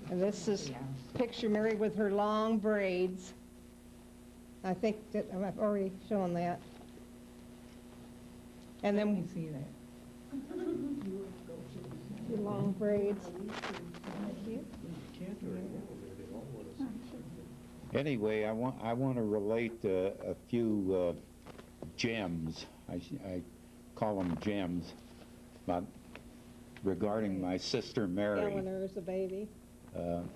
And this is picture Mary with her long braids. I think that I've already shown that. And then see that. the long braids. Anyway, I want to relate a few gems. I call them gems, but regarding my sister Mary. Eleanor is a baby. Turn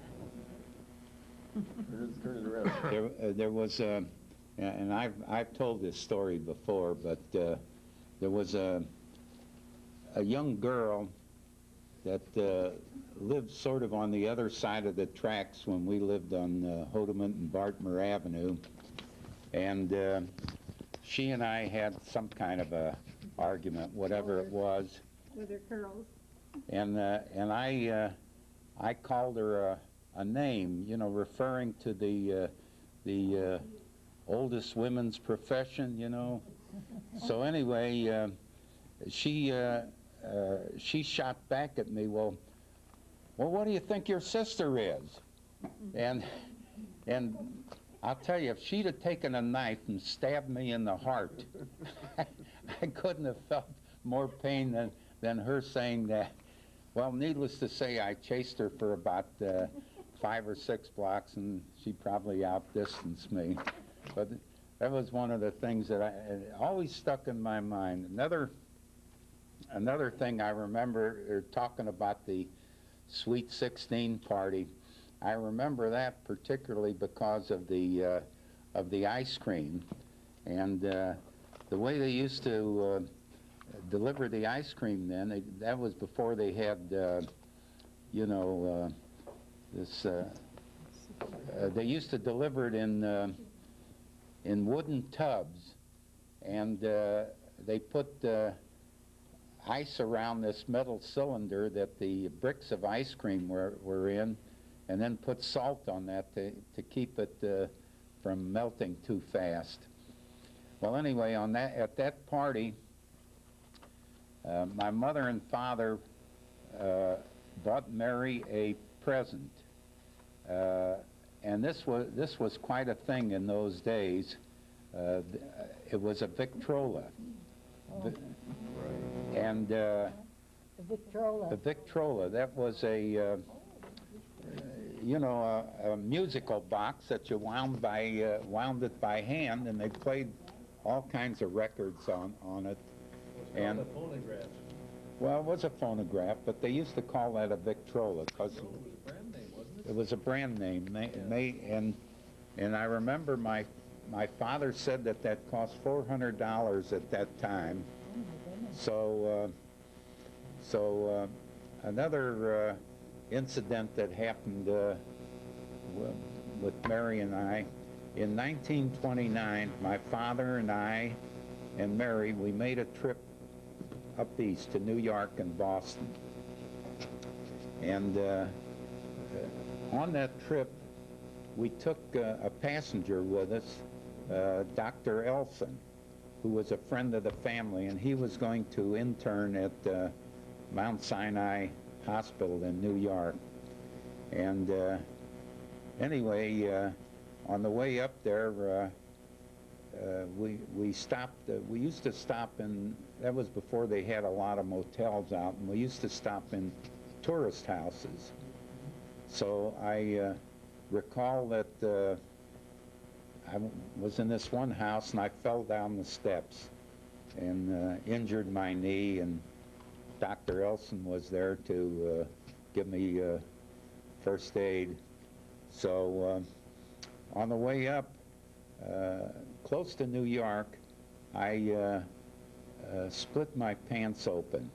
it around. There was and I've told this story before, but there was a young girl that lived sort of on the other side of the tracks when we lived on Hodement and Bartmer Avenue, and she and I had some kind of a argument, whatever it was, With her curls. and I called her a name, you know, referring to the oldest women's profession, you know. So anyway, she shot back at me, well, what do you think your sister is? And I'll tell you, if she'd have taken a knife and stabbed me in the heart, I couldn't have felt more pain than her saying that. Well, needless to say, I chased her for about 5 or 6 blocks, and she probably outdistanced me. But that was one of the things that it always stuck in my mind. Another thing I remember talking about the Sweet 16 party. I remember that particularly because of the ice cream, and the way they used to deliver the ice cream then. That was before they had, you know, this. They used to deliver it in wooden tubs, and they put ice around this metal cylinder that the bricks of ice cream were in, and then put salt on that to keep it from melting too fast. Well, anyway, at that party, my mother and father bought Mary a present, and this was quite a thing in those days. It was a Victrola. And The Victrola. the Victrola, that was a you know, a musical box that you wound it by hand, and they played all kinds of records on it. And The phonograph. well, it was a phonograph, but they used to call that a Victrola because It was a brand name, wasn't it? it was a brand name. And I remember my father said that cost $400 at that time. So another incident that happened with Mary and I, in 1929, my father and I and Mary, we made a trip up east to New York and Boston. And on that trip, we took a passenger with us, Dr. Elson, who was a friend of the family, and he was going to intern at Mount Sinai Hospital in New York. And anyway, on the way up there, we stopped, we used to stop in, that was before they had a lot of motels out, and we used to stop in tourist houses. So I recall that I was in this one house and I fell down the steps and injured my knee, and Dr. Elson was there to give me first aid. So on the way up, close to New York, I split my pants open,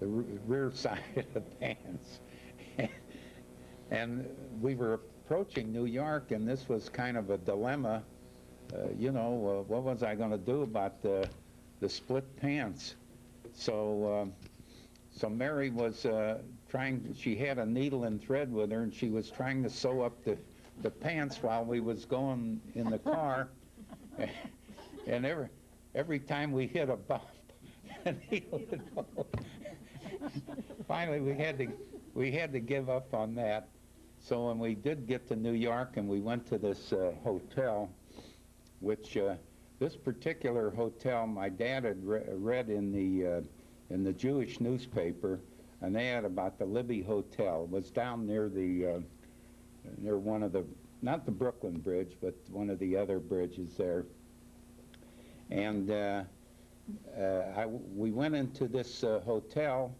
the rear side of the pants. And we were approaching New York, and this was kind of a dilemma. You know, what was I going to do about the split pants? So Mary was she had a needle and thread with her, and she was trying to sew up the pants while we was going in the car. And every time we hit a bump, the needle would go. Finally, we had to give up on that. So when we did get to New York and we went to this hotel, which this particular hotel, my dad had read in the Jewish newspaper an ad about the Libby Hotel. It was down near near one of the, not the Brooklyn Bridge, but one of the other bridges there. And we went into this hotel,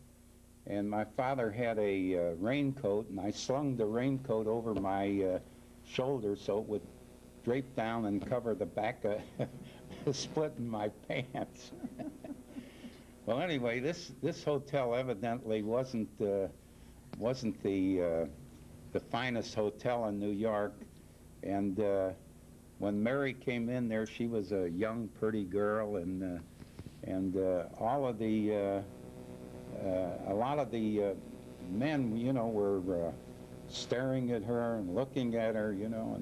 and my father had a raincoat, and I slung the raincoat over my shoulder so it would drape down and cover the back of the split in my pants. Well, anyway, this hotel evidently wasn't the finest hotel in New York, and when Mary came in there, she was a young, pretty girl, and all of the a lot of the men, you know, were staring at her and looking at her, you know,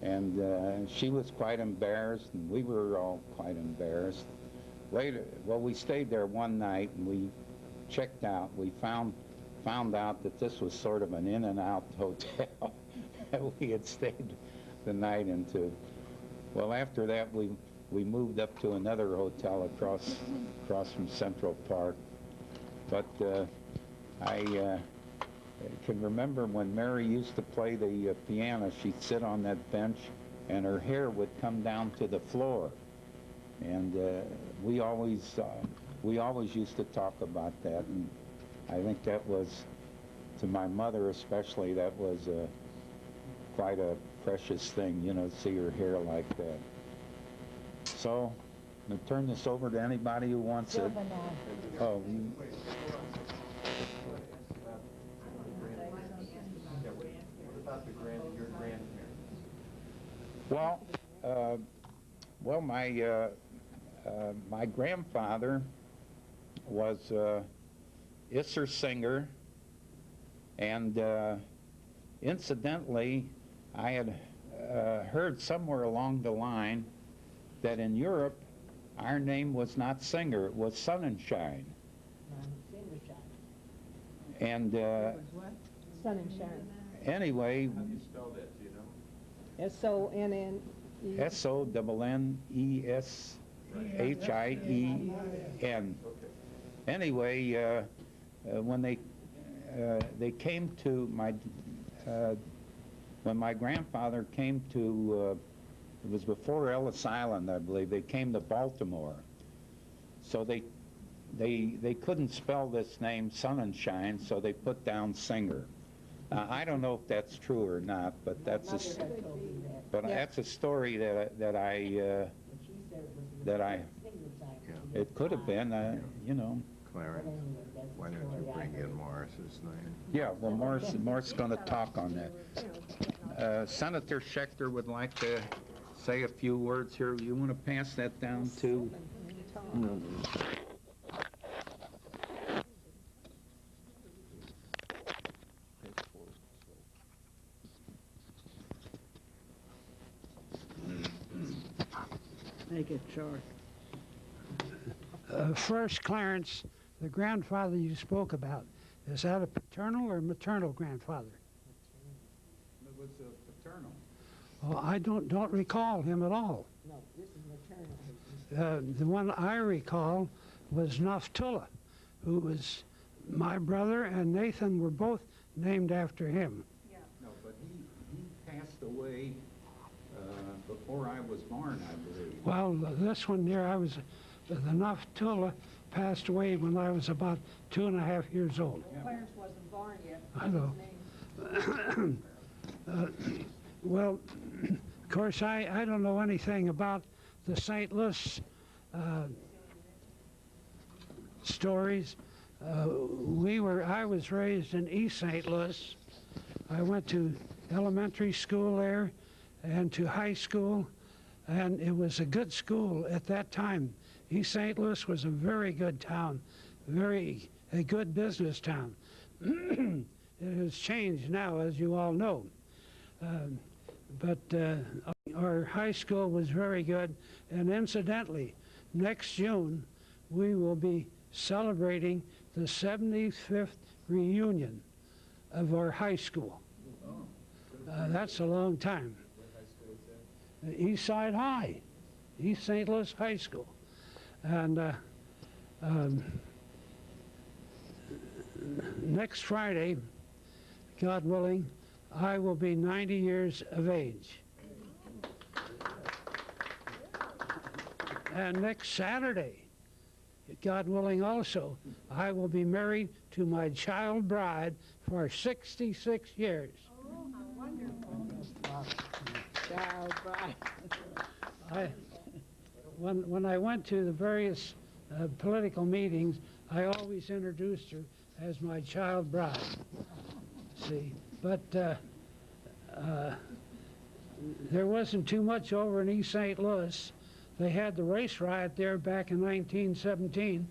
and she was quite embarrassed, and we were all quite embarrassed. Later, well, we stayed there one night, and we checked out. We found out that this was sort of an in-and-out hotel that we had stayed the night into. Well, after that, we moved up to another hotel across from Central Park. But I can remember when Mary used to play the piano, she'd sit on that bench, and her hair would come down to the floor. And we always used to talk about that, and I think that was, to my mother especially, that was quite a precious thing, you know, to see her hair like that. So, I'm going to turn this over to anybody who wants it. Oh, you... What about your grandparents? Well, my grandfather was Isser Singer, and incidentally, I had heard somewhere along the line that in Europe, our name was not Singer, it was Sonnenschein. And Sonnenschein. anyway, How do you spell that, do you know? S-O-N-N-E. Sonnenschein. Anyway, when they came to when my grandfather came to, it was before Ellis Island, I believe, they came to Baltimore. So they couldn't spell this name, Sonnenschein, so they put down Singer. I don't know if that's true or not, but that's a story that I it could have been, you know. Clarence, why don't you bring in Morris's name? Yeah, well, Morris going to talk on that. Senator Schechter would like to say a few words here. You want to pass that down to? Make it short. First, Clarence, the grandfather you spoke about, is that a paternal or maternal grandfather? It was paternal. Oh, I don't recall him at all. No, this is maternal. The one I recall was Naphtula, who was my brother, and Nathan were both named after him. No, but he passed away before I was born, I believe. Well, this one there, the Naphtula passed away when I was about 2.5 years old. Clarence wasn't born yet. I know. Well, of course, I don't know anything about the St. Louis stories. I was raised in East St. Louis. I went to elementary school there and to high school, and it was a good school at that time. East St. Louis was a very good town, a good business town. It has changed now, as you all know. But our high school was very good, and incidentally, next June we will be celebrating the 75th reunion of our high school. That's a long time. East Side High, East St. Louis High School. And next Friday, God willing, I will be 90 years of age. And next Saturday, God willing also, I will be married to my child bride for 66 years. Oh, how wonderful. Child bride. When I went to the various political meetings, I always introduced her as my child bride. See, but there wasn't too much over in East St. Louis. They had the race riot there back in 1917.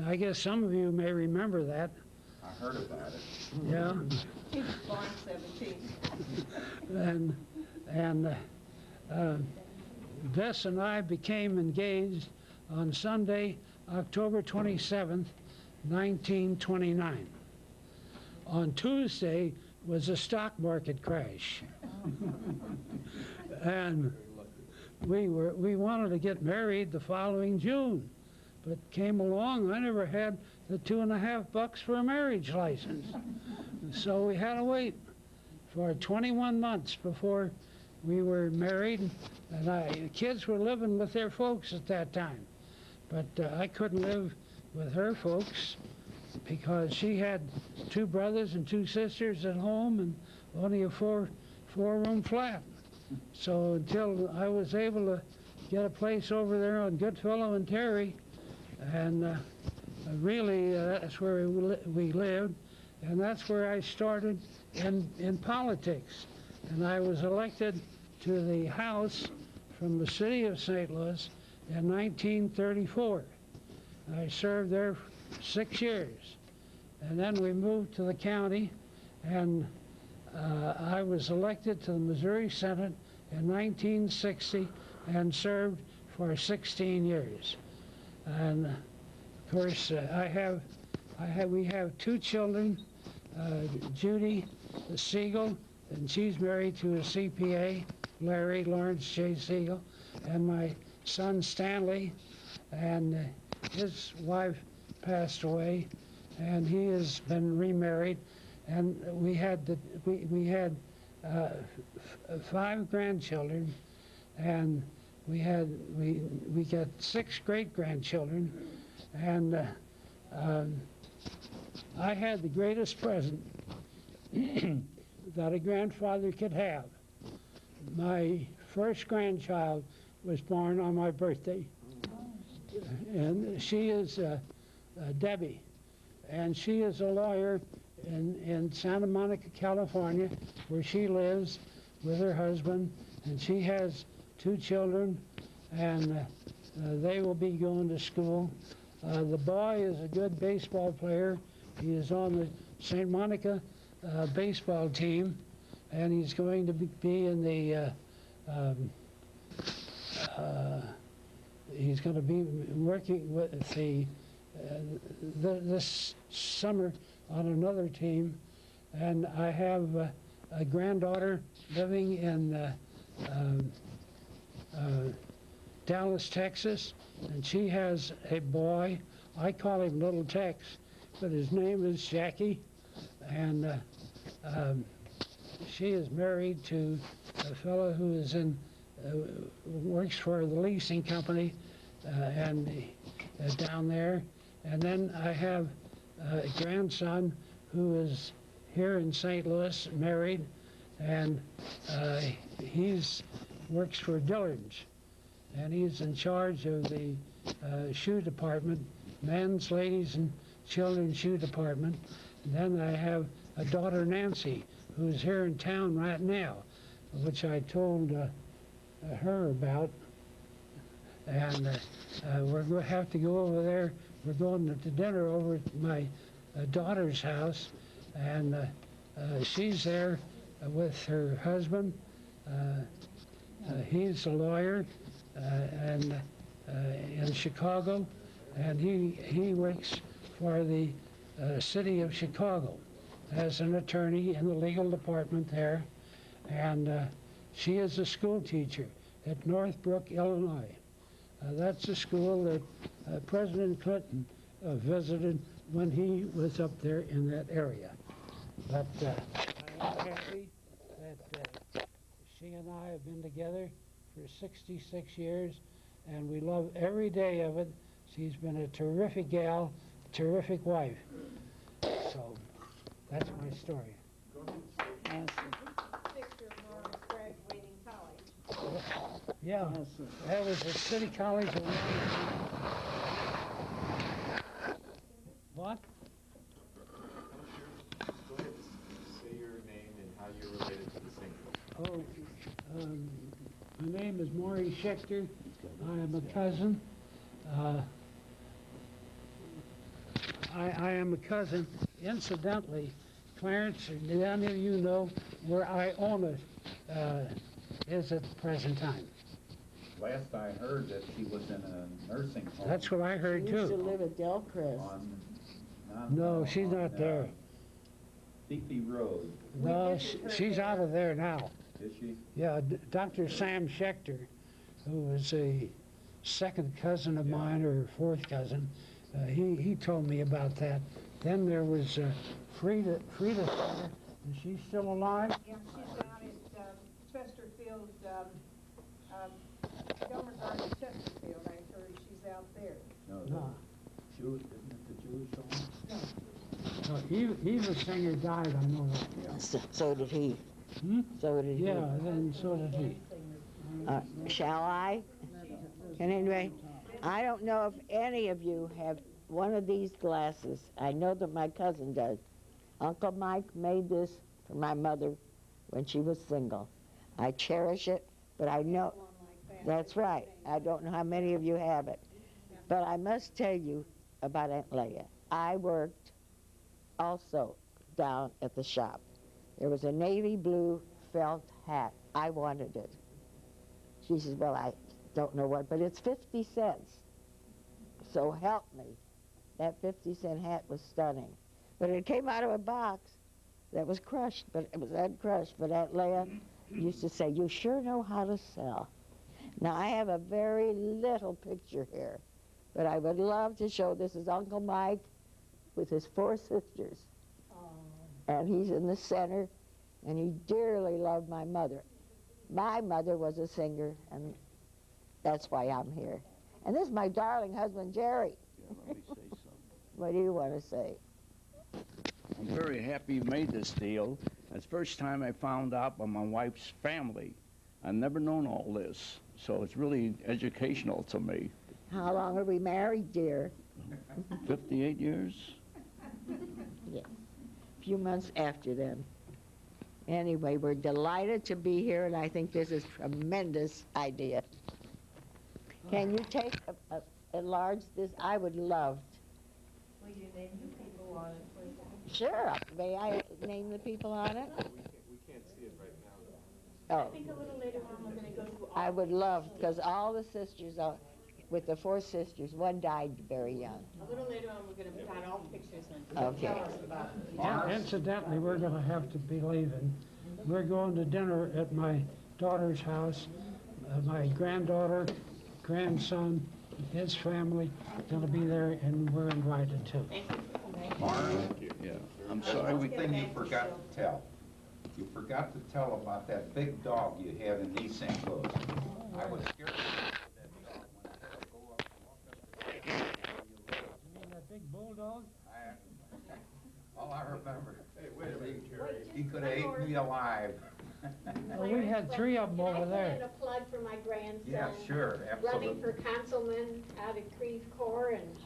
I guess some of you may remember that. I heard about it. Yeah. He was born 17. And Bess and I became engaged on Sunday, October 27th, 1929. On Tuesday was a stock market crash. And we wanted to get married the following June, but came along, I never had the $2.50 for a marriage license. So we had to wait for 21 months before we were married, and the kids were living with their folks at that time. But I couldn't live with her folks because she had 2 brothers and 2 sisters at home and only a four-room flat. So until I was able to get a place over there on Goodfellow and Terry, and really that's where we lived, and that's where I started in politics. And I was elected to the House from the city of St. Louis in 1934. I served there 6 years. And then we moved to the county, and I was elected to the Missouri Senate in 1960 and served for 16 years. And of course, we have 2 children, Judy Siegel, and she's married to a CPA, Lawrence J. Siegel, and my son Stanley, and his wife passed away, and he has been remarried, and we had 5 grandchildren, and we got 6 great-grandchildren, and I had the greatest present that a grandfather could have. My first grandchild was born on my birthday, and she is Debbie, and she is a lawyer in Santa Monica, California, where she lives with her husband, and she has 2 children, and they will be going to school. The boy is a good baseball player. He is on the St. Monica baseball team, and he's going to be in the he's going to be working with this summer on another team. And I have a granddaughter living in Dallas, Texas, and she has a boy. I call him Little Tex, but his name is Jackie, and she is married to a fellow who is works for the leasing company and down there. And then I have a grandson who is here in St. Louis, married, and he's works for Dillard's, and he's in charge of the shoe department, men's, ladies, and children's shoe department. And then I have a daughter, Nancy, who's here in town right now, which I told her about. And we're going to have to go over there. We're going to dinner over at my daughter's house, and she's there with her husband. He's a lawyer and in Chicago, and he works for the city of Chicago as an attorney in the legal department there. And she is a school teacher at Northbrook, Illinois. That's a school that President Clinton visited when he was up there in that area. But I'm happy that she and I have been together for 66 years, and we love every day of it. She's been a terrific gal, terrific wife. So that's my story. Picture of Norris graduating college. Yeah, that was at City College of What? Go ahead, say your name and how you're related to the singer. Oh, my name is Maury Schechter. I am a cousin. I am a cousin. Incidentally, Clarence, did any of you know where I own it is at the present time? Last I heard that she was in a nursing home. That's what I heard She used to too. live at Delcrest. No, she's not there. Beefy Road. No, she's out of there now. Is she? Yeah, Dr. Sam Schechter, who was a second cousin of mine or fourth cousin, he told me about that. Then there was Frida Schechter. Is she still alive? Yeah, she's down at Chesterfield, Delmer Garden, Chesterfield. I heard she's out there. No. Jewish, isn't it the Jewish home? No, Eva's singer died, I know that. So did he. Hmm? So did he. Yeah, and so did he. Shall I? Can anybody? I don't know if any of you have one of these glasses. I know that my cousin does. Uncle Mike made this for my mother when she was single. I cherish it, but I know, that's right. I don't know how many of you have it. But I must tell you about Aunt Leah. I worked also down at the shop. There was a navy blue felt hat. I wanted it. She says, well, I don't know what, but it's 50 cents. So help me. That 50-cent hat was stunning. But it came out of a box that was crushed, but it was uncrushed. But Aunt Leah used to say, you sure know how to sell. Now, I have a very little picture here, but I would love to show this is Uncle Mike with his 4 sisters. and he's in the center, and he dearly loved my mother. My mother was a singer, and that's why I'm here. And this is my darling husband, Jerry. Yeah, let me say something. What do you want to say? I'm very happy you made this deal. It's the first time I found out about my wife's family. I've never known all this, so it's really educational to me. How long are we married, dear? 58 years? Yeah, a few months after them. Anyway, we're delighted to be here, and I think this is a tremendous idea. Can you take, enlarge this? I would love. Will you name the people on it, please? Sure. May I name the people on it? We can't see it right now, though. I Oh, think a little later on, we're gonna go through all. I would love, because all the sisters, with the 4 sisters, one died very young. A little later on, we're gonna put out all the pictures and Okay. tell us about it. Incidentally, we're going to have to be leaving. We're going to dinner at my daughter's house. My granddaughter, grandson, his family going to be there, and we're invited too. Mark, Yeah. I'm sorry. One thing you forgot to tell. You forgot to tell about that big dog you have in East St. Louis. I was scared of that dog when I had to go up and walk up the stairs. You mean that big bulldog? All I remember, Hey, wait a minute, Jerry. he could have ate me alive. Well, we had 3 of them over Can I put in there. a plug for my grandson? Yeah, sure, Running absolutely. for councilman out of Creve Coeur, and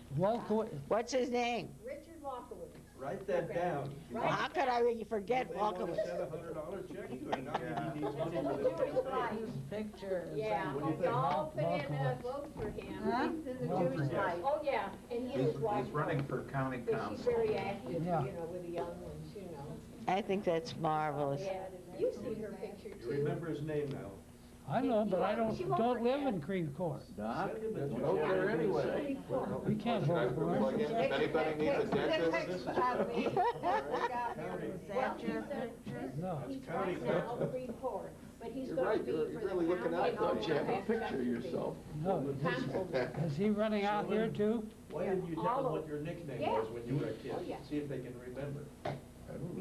What's his name? Richard Walkowitz. Write that down. How could I forget They want Walkowitz? to send $100 check to him, now he needs money for Jewish this. life. Picture. Yeah, What do you think? y'all put in a vote for him. Huh? He's in the Jewish life. Oh, yeah, and he He's was wife. running for county But she's council. very active, you Yeah. know, with the young ones, you know. I think that's marvelous. Yeah, you see her picture You too. remember his name now. I know, but I don't live in Creve Coeur. Doc, vote there anyway. We can't vote for him. If anybody needs a dentist, No. He's right now Creve Coeur, but he's You're gonna right, be you're for the really looking county out, don't you? and Have a all picture that of yourself. No. Councilman. Is he running out here too? Why didn't you tell All them over. what your nickname Yeah. was when you were a kid? Oh, yeah. See if they can remember.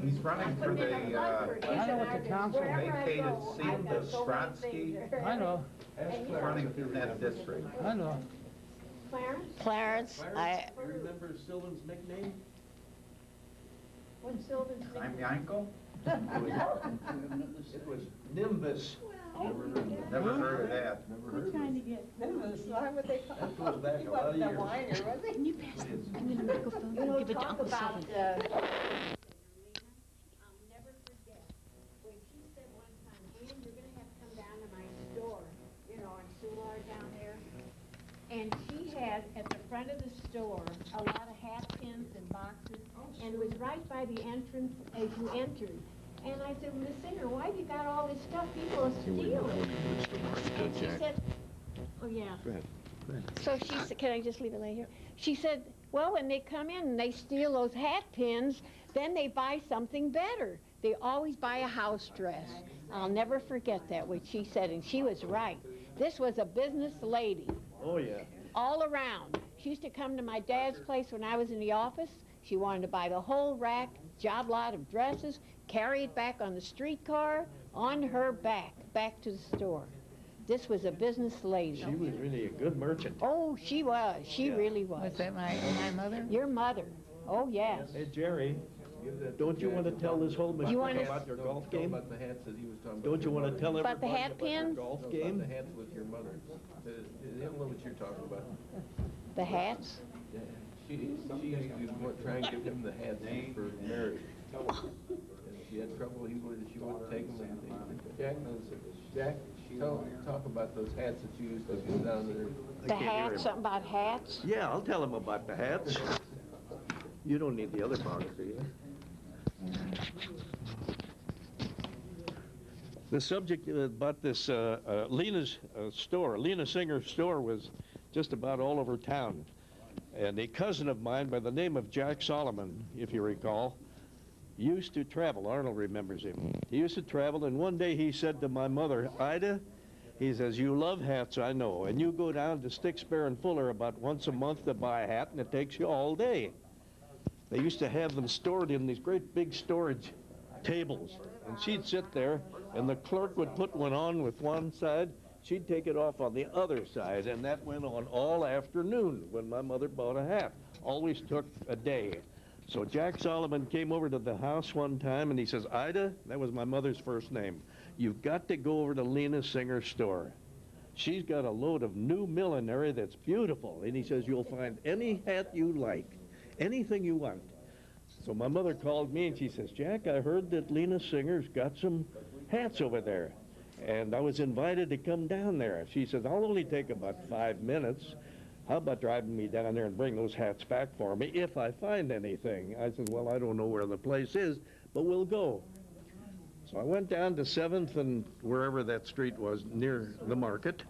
He's running for Put him in a plug for the his I know and what our the council- wherever I vacated go, seat I've got of so many Strotsky. things there. I know, He's running in that district. I know. Clarence? Clarence, Clarence, you remember Sylvan's nickname? When Sylvan's I'm Yanko? It was Nimbus. Never heard of that. Never heard of it. Nimbus, why would they call That goes back He a lot of wasn't a years. whiner, was he? Can you pass me the microphone? You know, Give it to talk Uncle about, Sylvan. I'll never forget, when she said one time, Ann, you're gonna have to come down to my store, you know, in Soulard down there. And she had, at the front of the store, a lot of hat pins and boxes, and it was right by the entrance as you entered. And I said, Miss Singer, why have you got all this stuff? People are stealing. And she said, oh, yeah. Go ahead. So she said, can I just leave it right here? She said, well, when they come in and they steal those hat pins, then they buy something better. They always buy a house dress. I'll never forget that, what she said, and she was right. This was a business lady Oh, yeah. all around. She used to come to my dad's place when I was in the office. She wanted to buy the whole rack, job lot of dresses, carry it back on the streetcar, on her back to the store. This was a business lady. She was really a good merchant. Oh, she was. She really was. Was that my mother? Your mother. Oh, yes. Hey, Jerry, don't you want to tell this whole You wanna- machine about your golf game? About the hats that he was talking about. Don't you want to tell About the everybody hat about your pins? golf About game? the hats with your mother. They don't know what you're talking about. The hats? Yeah, she used to try and give him the hats for marriage. And she had trouble, she wouldn't take them. Jack, talk about those hats that you used to get down there. The hats, something about hats? Yeah, I'll tell him about the hats. You don't need the other box, do you? The subject about this Lena's store, Lena Singer's store, was just about all over town. And a cousin of mine by the name of Jack Solomon, if you recall, used to travel. Arnold remembers him. He used to travel, and one day he said to my mother, Ida, he says, you love hats, I know, and you go down to Stick, Spare, and Fuller about once a month to buy a hat, and it takes you all day. They used to have them stored in these great big storage tables. And she'd sit there, and the clerk would put one on with one side. She'd take it off on the other side, and that went on all afternoon when my mother bought a hat. Always took a day. So Jack Solomon came over to the house one time, and he says, Ida, that was my mother's first name, you've got to go over to Lena Singer's store. She's got a load of new millinery that's beautiful. And he says, you'll find any hat you like, anything you want. So my mother called me, and she says, Jack, I heard that Lena Singer's got some hats over there. And I was invited to come down there. She says, I'll only take about 5 minutes. How about driving me down there and bring those hats back for me if I find anything? I said, well, I don't know where the place is, but we'll go. So I went down to 7th and wherever that street was near the market,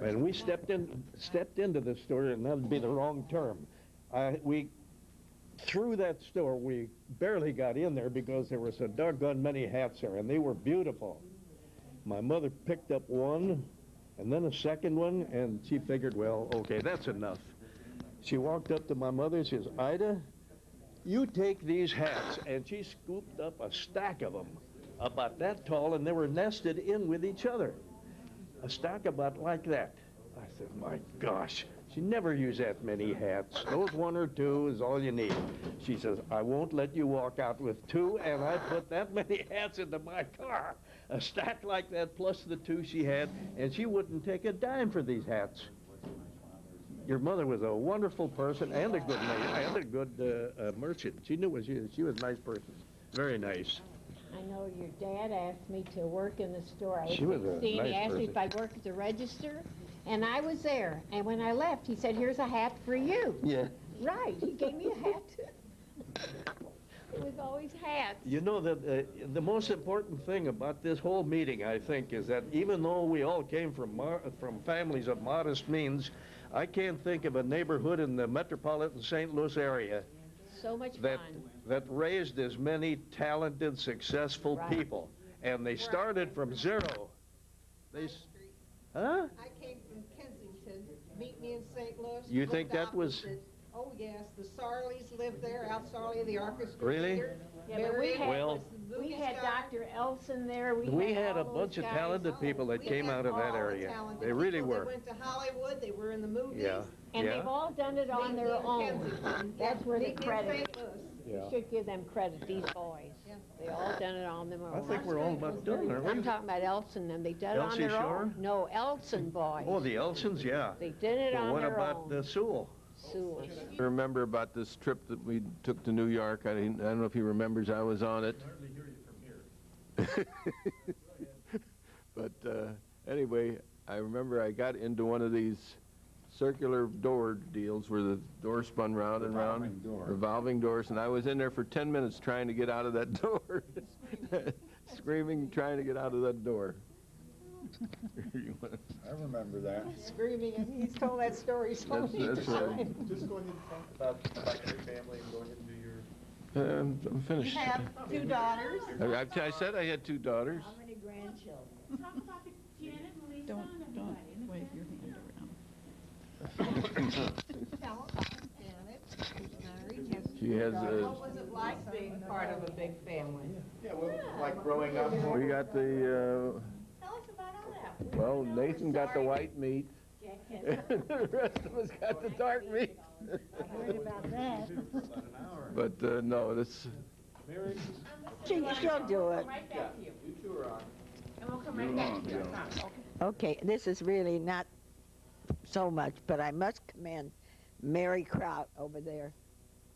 and we stepped into the store, and that would be the wrong term. Through that store, we barely got in there because there were so doggone many hats there, and they were beautiful. My mother picked up one, and then a second one, and she figured, well, okay, that's enough. She walked up to my mother and says, Ida, you take these hats, and she scooped up a stack of them, about that tall, and they were nested in with each other. A stack about like that. I said, my gosh, she never used that many hats. Those 1 or 2 is all you need. She says, I won't let you walk out with 2, and I put that many hats into my car. A stack like that plus the 2 she had, and she wouldn't take a dime for these hats. Your mother was a wonderful person and a good lady, and a good merchant. She knew what she was a nice person. Very nice. I know your dad asked me to work in the store. She was a 16. nice He asked me person. if I'd work at the register, and I was there. And when I left, he said, here's a hat for you. Yeah. Right, he gave me a hat. It was always hats. You know that the most important thing about this whole meeting, I think, is that even though we all came from families of modest means, I can't think of a neighborhood in the metropolitan St. Louis area So much that fun. that raised as many talented, successful Right. people, and they started from zero. Huh? I came from Kensington. Meet me in St. Louis. You think that was? Oh, yes, the Sarleys lived there, Al Sarley, the orchestra Really? leader. Yeah, but we had, Well- we had Dr. Elson there. We had a all bunch those of guys. talented people that We came had out of that all the area. talented They really people. were. They went to Hollywood, they were in the movies. Yeah. And Yeah. they've all done it on their own. That's where the Meet me in credit. St. Louis. You Yeah. should give them credit, these boys. They all done it on their own. I think we're all about done, aren't I'm we? talking about Elson, and they did it on Elsie their Shore? own. No, Elson boys. Oh, the Elsons, yeah. They did it Well, on what their about own. the Sewell? Sewell. I remember about this trip that we took to New York. I don't know if he remembers. I was on it. But anyway, I remember I got into one of these circular door deals where the door spun round and round, revolving doors, and I was in there for 10 minutes trying to get out of that door, screaming, trying to get out of that door. I remember that. Screaming, and he's told that story so many That's right. times. Just go ahead and talk about your family and go ahead and do your... I'm You finished. have 2 daughters. I said I had 2 daughters. How many grandchildren? Talk about the Janet and Lisa Don't wave your hand around. Tell about Janet, who's married, has She has What was it like being part of a big family? Yeah, well, like growing up. we got the, Tell us about all that. well, Nathan got the white meat. The rest of us got the dark meat. Heard about that. But no, this, She'll do it. Right back to you. You two are on. And we'll come right back to you. Okay, this is really not so much, but I must commend Mary Kraut over there.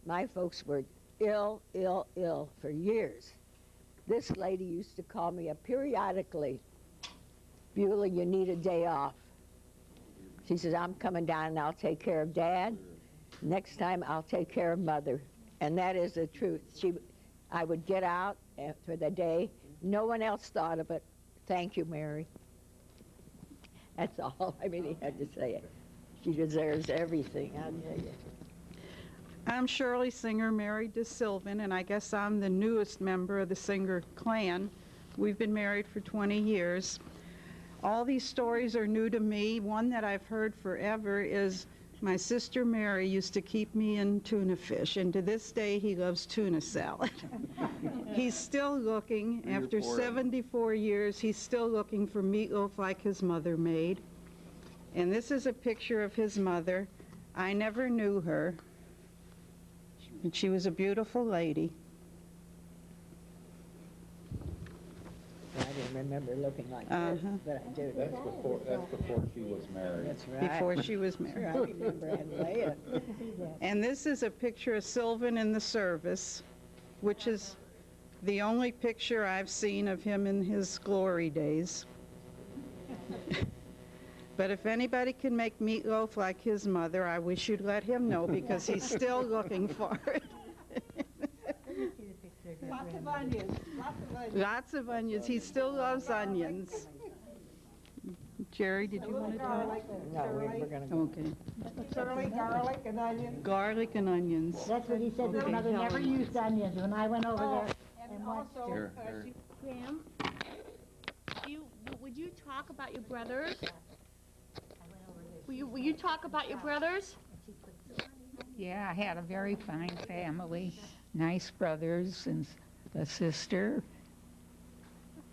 My folks were ill for years. This lady used to call me up periodically, Beulah, you need a day off. She says, I'm coming down and I'll take care of Dad. Next time I'll take care of Mother. And that is the truth. I would get out for the day. No one else thought of it. Thank you, Mary. That's all I really had to say. She deserves everything, I'll tell you. I'm Shirley Singer, married to Sylvan, and I guess I'm the newest member of the Singer clan. We've been married for 20 years. All these stories are new to me. One that I've heard forever is My sister Mary used to keep me in tuna fish, and to this day he loves tuna salad. He's still looking, after 74 years, he's still looking for meatloaf like his mother made. And this is a picture of his mother. I never knew her, and she was a beautiful lady. I didn't remember looking like this, but I do. That's before she was married. That's right. Before she was married. I remember Aunt Leah. And this is a picture of Sylvan in the service, which is the only picture I've seen of him in his glory days. But if anybody can make meatloaf like his mother, I wish you'd let him know, because he's still looking for it. Lots of onions, lots of onions. Lots of onions. He still loves onions. Jerry, did you want to talk? No, we're going to go. Okay. Curly garlic and onions. Garlic and onions. That's what he said. His mother never used onions when I went over there. And also, Graham, would you talk about your brothers? Will you talk about your brothers? Yeah, I had a very fine family, nice brothers and a sister.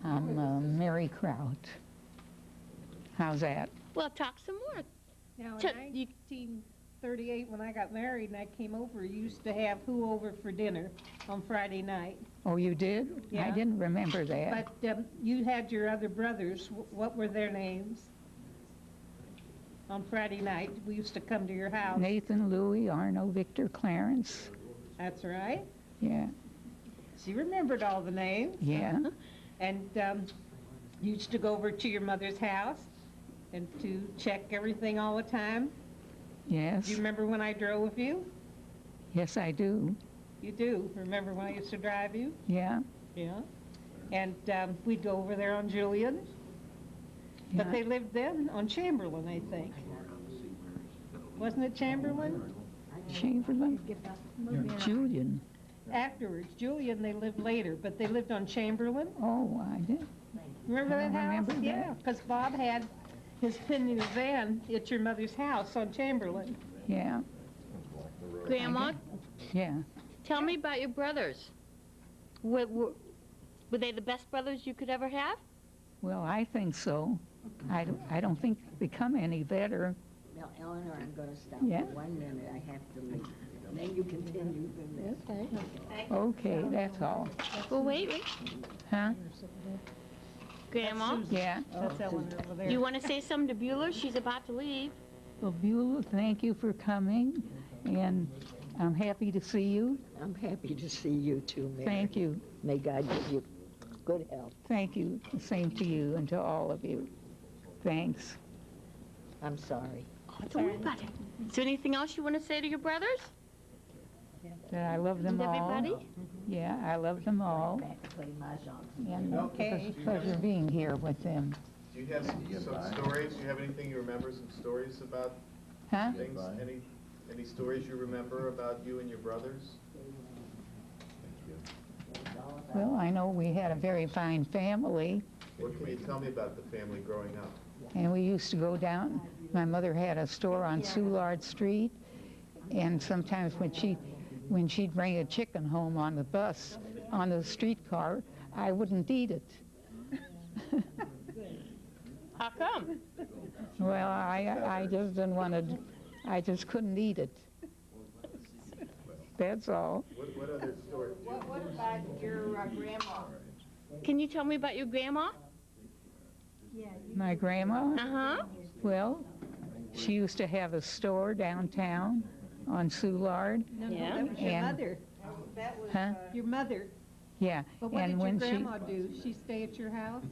I'm Mary Kraut. How's that? Well, talk some more. Now, Ch- in 1938, when I got married and I came over, you used to have who over for dinner on Friday night? Oh, you did? I Yeah. didn't remember that. But you had your other brothers. What were their names? On Friday night, we used to come to your house. Nathan, Louis, Arno, Victor, Clarence. That's right. Yeah, She remembered all the names. yeah. And you used to go over to your mother's house and to check everything all the time. Yes. Do you remember when I drove with you? Yes, I do. You do. Remember when I used to drive you? Yeah. Yeah. And we'd go over there on Julian. But Yeah. they lived then on Chamberlain, I think. Wasn't it Chamberlain? Chamberlain? Julian. Afterwards, Julian, they lived later, but they lived on Chamberlain. Oh, I did. Remember I that house? remember that. Yeah, because Bob had his pin in his van at your mother's house on Chamberlain. Yeah, Grandma, yeah. tell me about your brothers. Were they the best brothers you could ever have? Well, I think so. I don't think they become any better. Now, Eleanor, I'm going to stop Yeah. for 1 minute. I have to leave. And then you continue from there. Okay, that's all. Well, wait. Huh? Grandma, Yeah. That's Eleanor over there. you want to say something to Beulah? She's about to leave. Well, Beulah, thank you for coming, and I'm happy to see you. I'm happy to see you too, Mary. Thank you. May God give you good health. Thank you. The same to you and to all of you. Thanks. I'm sorry. Don't worry about it. Is there anything else you want to say to your brothers? That I love them And all. everybody? Yeah, I love them all. And it's a pleasure being here with them. Do you have some stories? Do you have anything you remember, some stories about Huh? things? Any stories you remember about you and your brothers? Well, I know we had a very fine family, What can you tell me about the family growing up? and we used to go down. My mother had a store on Soulard Street, and sometimes when she'd bring a chicken home on the bus, on the streetcar, I wouldn't eat it. How come? Well, I just didn't want to, I just couldn't eat it. That's all. What other stories? What about your grandma? Can you tell me about your grandma? My grandma? Uh-huh. Well, she used to have a store downtown on Soulard. No, Yeah. that was your And- mother. That was, Huh? Your mother. Yeah, But what did and your when grandma do? She stay at your house?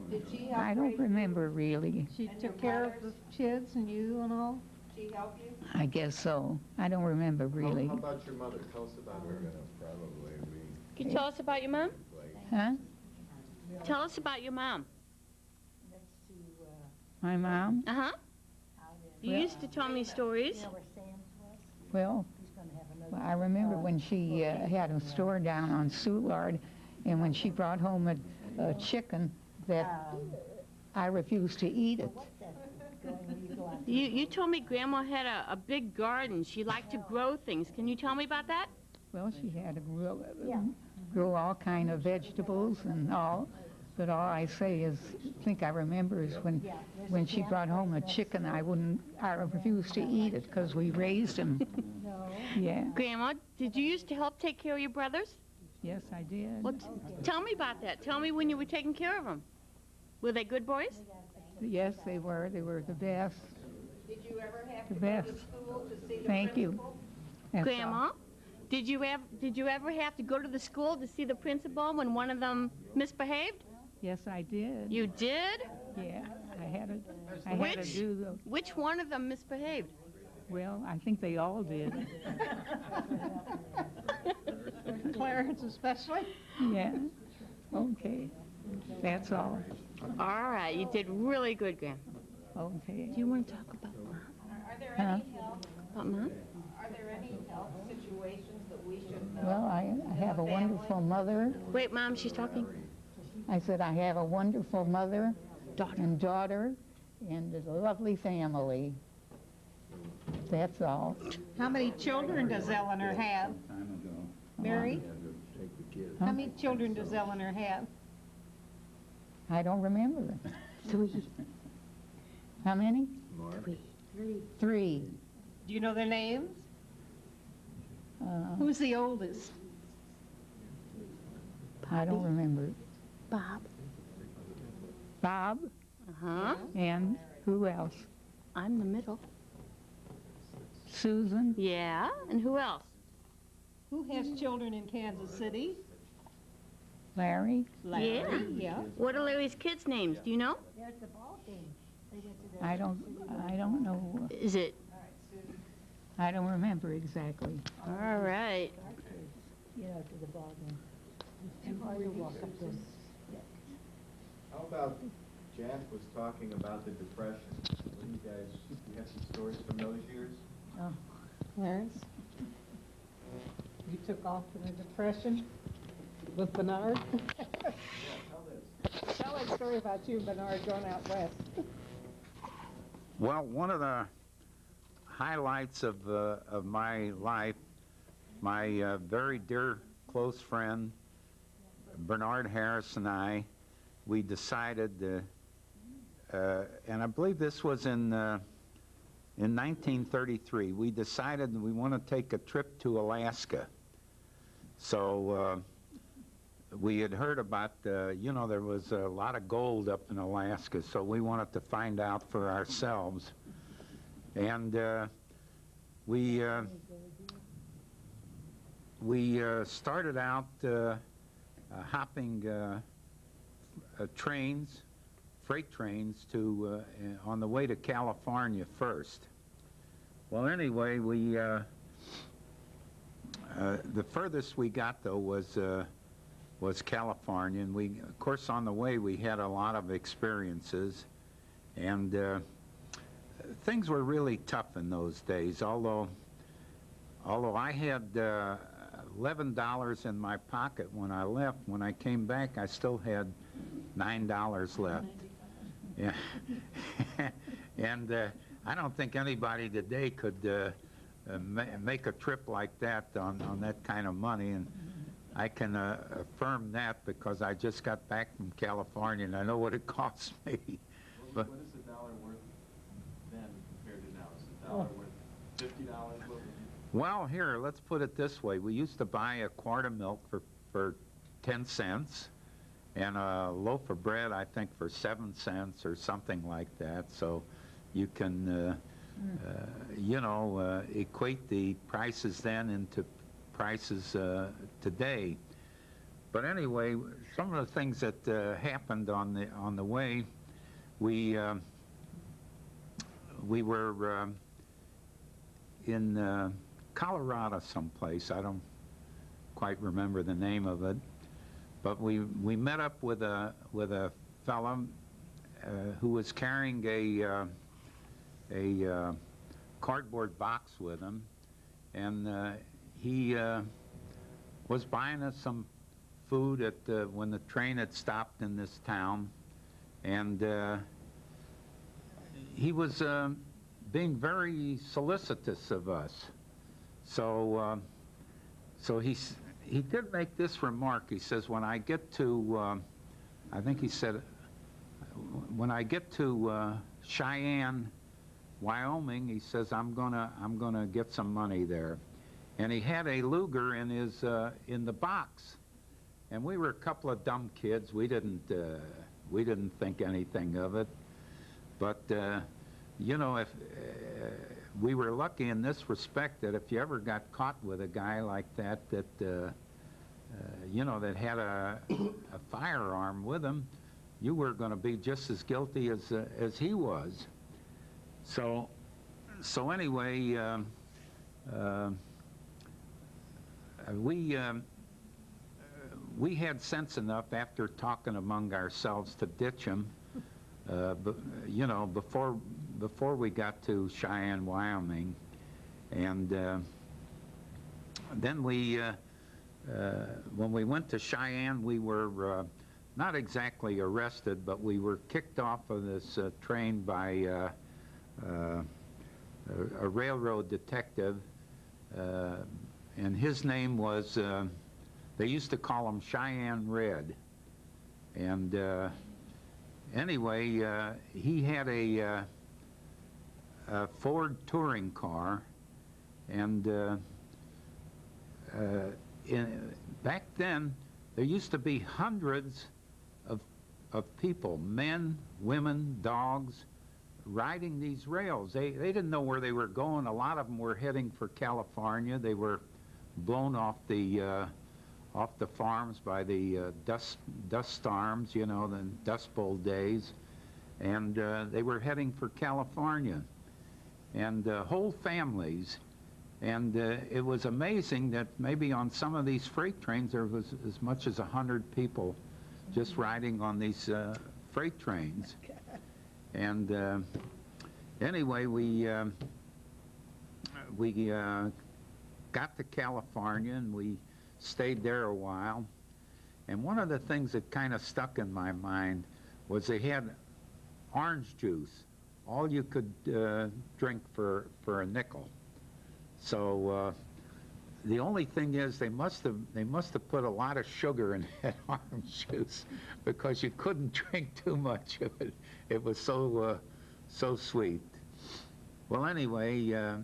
did she help I don't raise- remember really. She took care of the kids and you and all? She help you? I guess so. I don't remember really. How about your mother? Tell us about her. Can you tell us about your mom? Huh? Tell us about your mom. My mom? Uh-huh. You Well- used to tell me stories. Well, I remember when she had a store down on Soulard, and when she brought home a chicken that I refused to eat it. You told me Grandma had a big garden. She liked to grow things. Can you tell me about that? Well, she had to grow all kind of vegetables and all. But all I say is, think I remember is when she brought home a chicken, I refused to eat it because we raised him. Yeah. Grandma, did you used to help take care of your brothers? Yes, I did. Well, tell me about that. Tell me when you were taking care of them. Were they good boys? Yes, they were. They were the best. Did you ever have The to go best. to school to see the Thank you. principal? That's Grandma, did you ever have to go to the school to see the principal when one of them misbehaved? Yes, I did. You did? Yeah, I had to do those. Which one of them misbehaved? Well, I think they all did. Clarence especially? Yeah. Okay. That's all. All right, you did really good, Grandma. Okay. Do you want to talk about Mom? Are there Huh? any health, About Mom? are there any health situations that we should know? Well, I have a wonderful mother. Wait, Mom, she's talking. I said I have a wonderful mother and daughter and a lovely family. That's all. How many children does Eleanor have? Mary? How many children does Eleanor have? I don't remember. 3. How many? 3. Do you know their names? Who's the oldest? I don't remember. Bob. Bob? Uh-huh. And who else? I'm the middle. Susan? Yeah, and who else? Who has children in Kansas City? Larry? Larry, yeah. What are Larry's kids' names? Do you know? There's the ball game. I don't know. Is it? I don't remember exactly. All right. You know, to the ball game. It's too hard to walk up those. How about Jack was talking about the Depression? What do you guys, you have some stories from those years? Oh, Clarence? You took off in the Depression with Bernard? Tell that story about you and Bernard going out west. Well, one of the highlights of my life, my very dear close friend, Bernard Harris and I, we decided, and I believe this was in 1933, we decided we want to take a trip to Alaska. So we had heard about, you know, there was a lot of gold up in Alaska, so we wanted to find out for ourselves. And we started out hopping trains, freight trains, to on the way to California first. Well, anyway, we the furthest we got though was California, and we, of course, on the way we had a lot of experiences, and things were really tough in those days. Although I had $11 in my pocket when I left, when I came back, I still had $9 left. Yeah, and I don't think anybody today could make a trip like that on that kind of money, and I can affirm that because I just got back from California and I know what it cost me. But What is the dollar worth then compared to now? Is the dollar worth $50? well, here, let's put it this way. We used to buy a quart of milk for 10 cents and a loaf of bread, I think, for 7 cents or something like that. So you can, you know, equate the prices then into prices today. But anyway, some of the things that happened on the way, we were in Colorado someplace. I don't quite remember the name of it, but we met up with a fellow who was carrying a cardboard box with him, and he was buying us some food at when the train had stopped in this town, and he was being very solicitous of us. So, he did make this remark. He says, when I get to, I think he said, when I get to Cheyenne, Wyoming, he says, I'm gonna get some money there. And he had a Luger in his in the box, and we were a couple of dumb kids. We didn't think anything of it, but you know, if we were lucky in this respect that if you ever got caught with a guy like that, you know, that had a firearm with him, you were going to be just as guilty as he was. So anyway, we had sense enough after talking among ourselves to ditch him, but, you know, before we got to Cheyenne, Wyoming. And then when we went to Cheyenne, we were not exactly arrested, but we were kicked off of this train by a railroad detective, and his name was, they used to call him Cheyenne Red. And anyway, he had a Ford touring car, and back then there used to be hundreds of people, men, women, dogs, riding these rails. They didn't know where they were going. A lot of them were heading for California. They were blown off the farms by the dust storms, you know, the Dust Bowl days, and they were heading for California, and whole families. And it was amazing that maybe on some of these freight trains there was as much as 100 people just riding on these freight trains. And anyway, we got to California, and we stayed there a while. And one of the things that kind of stuck in my mind was they had orange juice, all you could drink for a nickel. So the only thing is they must have put a lot of sugar in that orange juice, because you couldn't drink too much of it. It was so sweet. Well, anyway,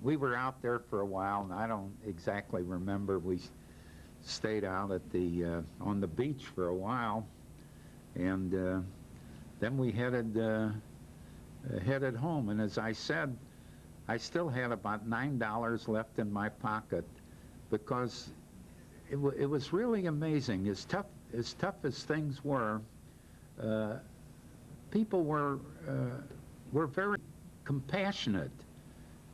we were out there for a while, and I don't exactly remember. We stayed out at the on the beach for a while, and then we headed home. And as I said, I still had about $9 left in my pocket, because it was really amazing. As tough as things were, people were very compassionate.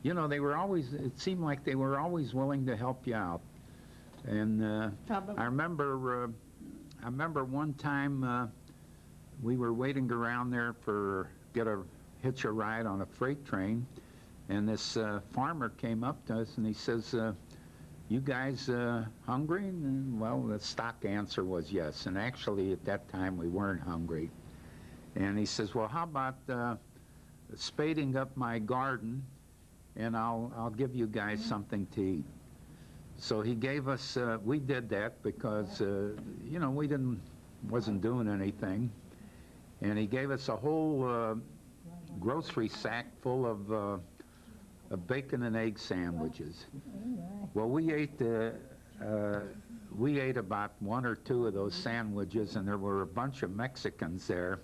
You know, they were always, it seemed like they were always willing to help you out. And I remember one time we were waiting around there hitch a ride on a freight train, and this farmer came up to us and he says, you guys hungry? And, well, the stock answer was yes. And actually at that time we weren't hungry. And he says, well, how about spading up my garden, and I'll give you guys something to eat. So he gave us, we did that because, you know, we wasn't doing anything. And he gave us a whole grocery sack full of bacon and egg sandwiches. Well, we ate about one or two of those sandwiches, and there were a bunch of Mexicans there,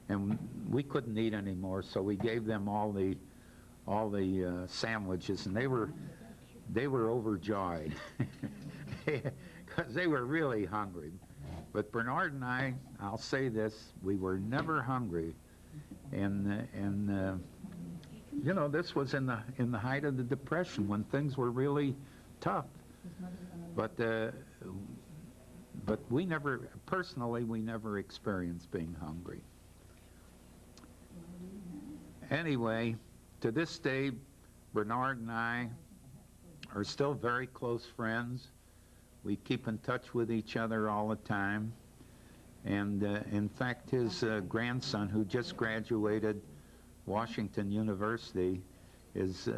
and we couldn't eat anymore, so we gave them all the sandwiches, and they were overjoyed because they were really hungry. But Bernard and I'll say this, we were never hungry, and you know, this was in the height of the Depression, when things were really tough. But we never experienced being hungry. Anyway, to this day, Bernard and I are still very close friends. We keep in touch with each other all the time. And in fact, his grandson, who just graduated Washington University is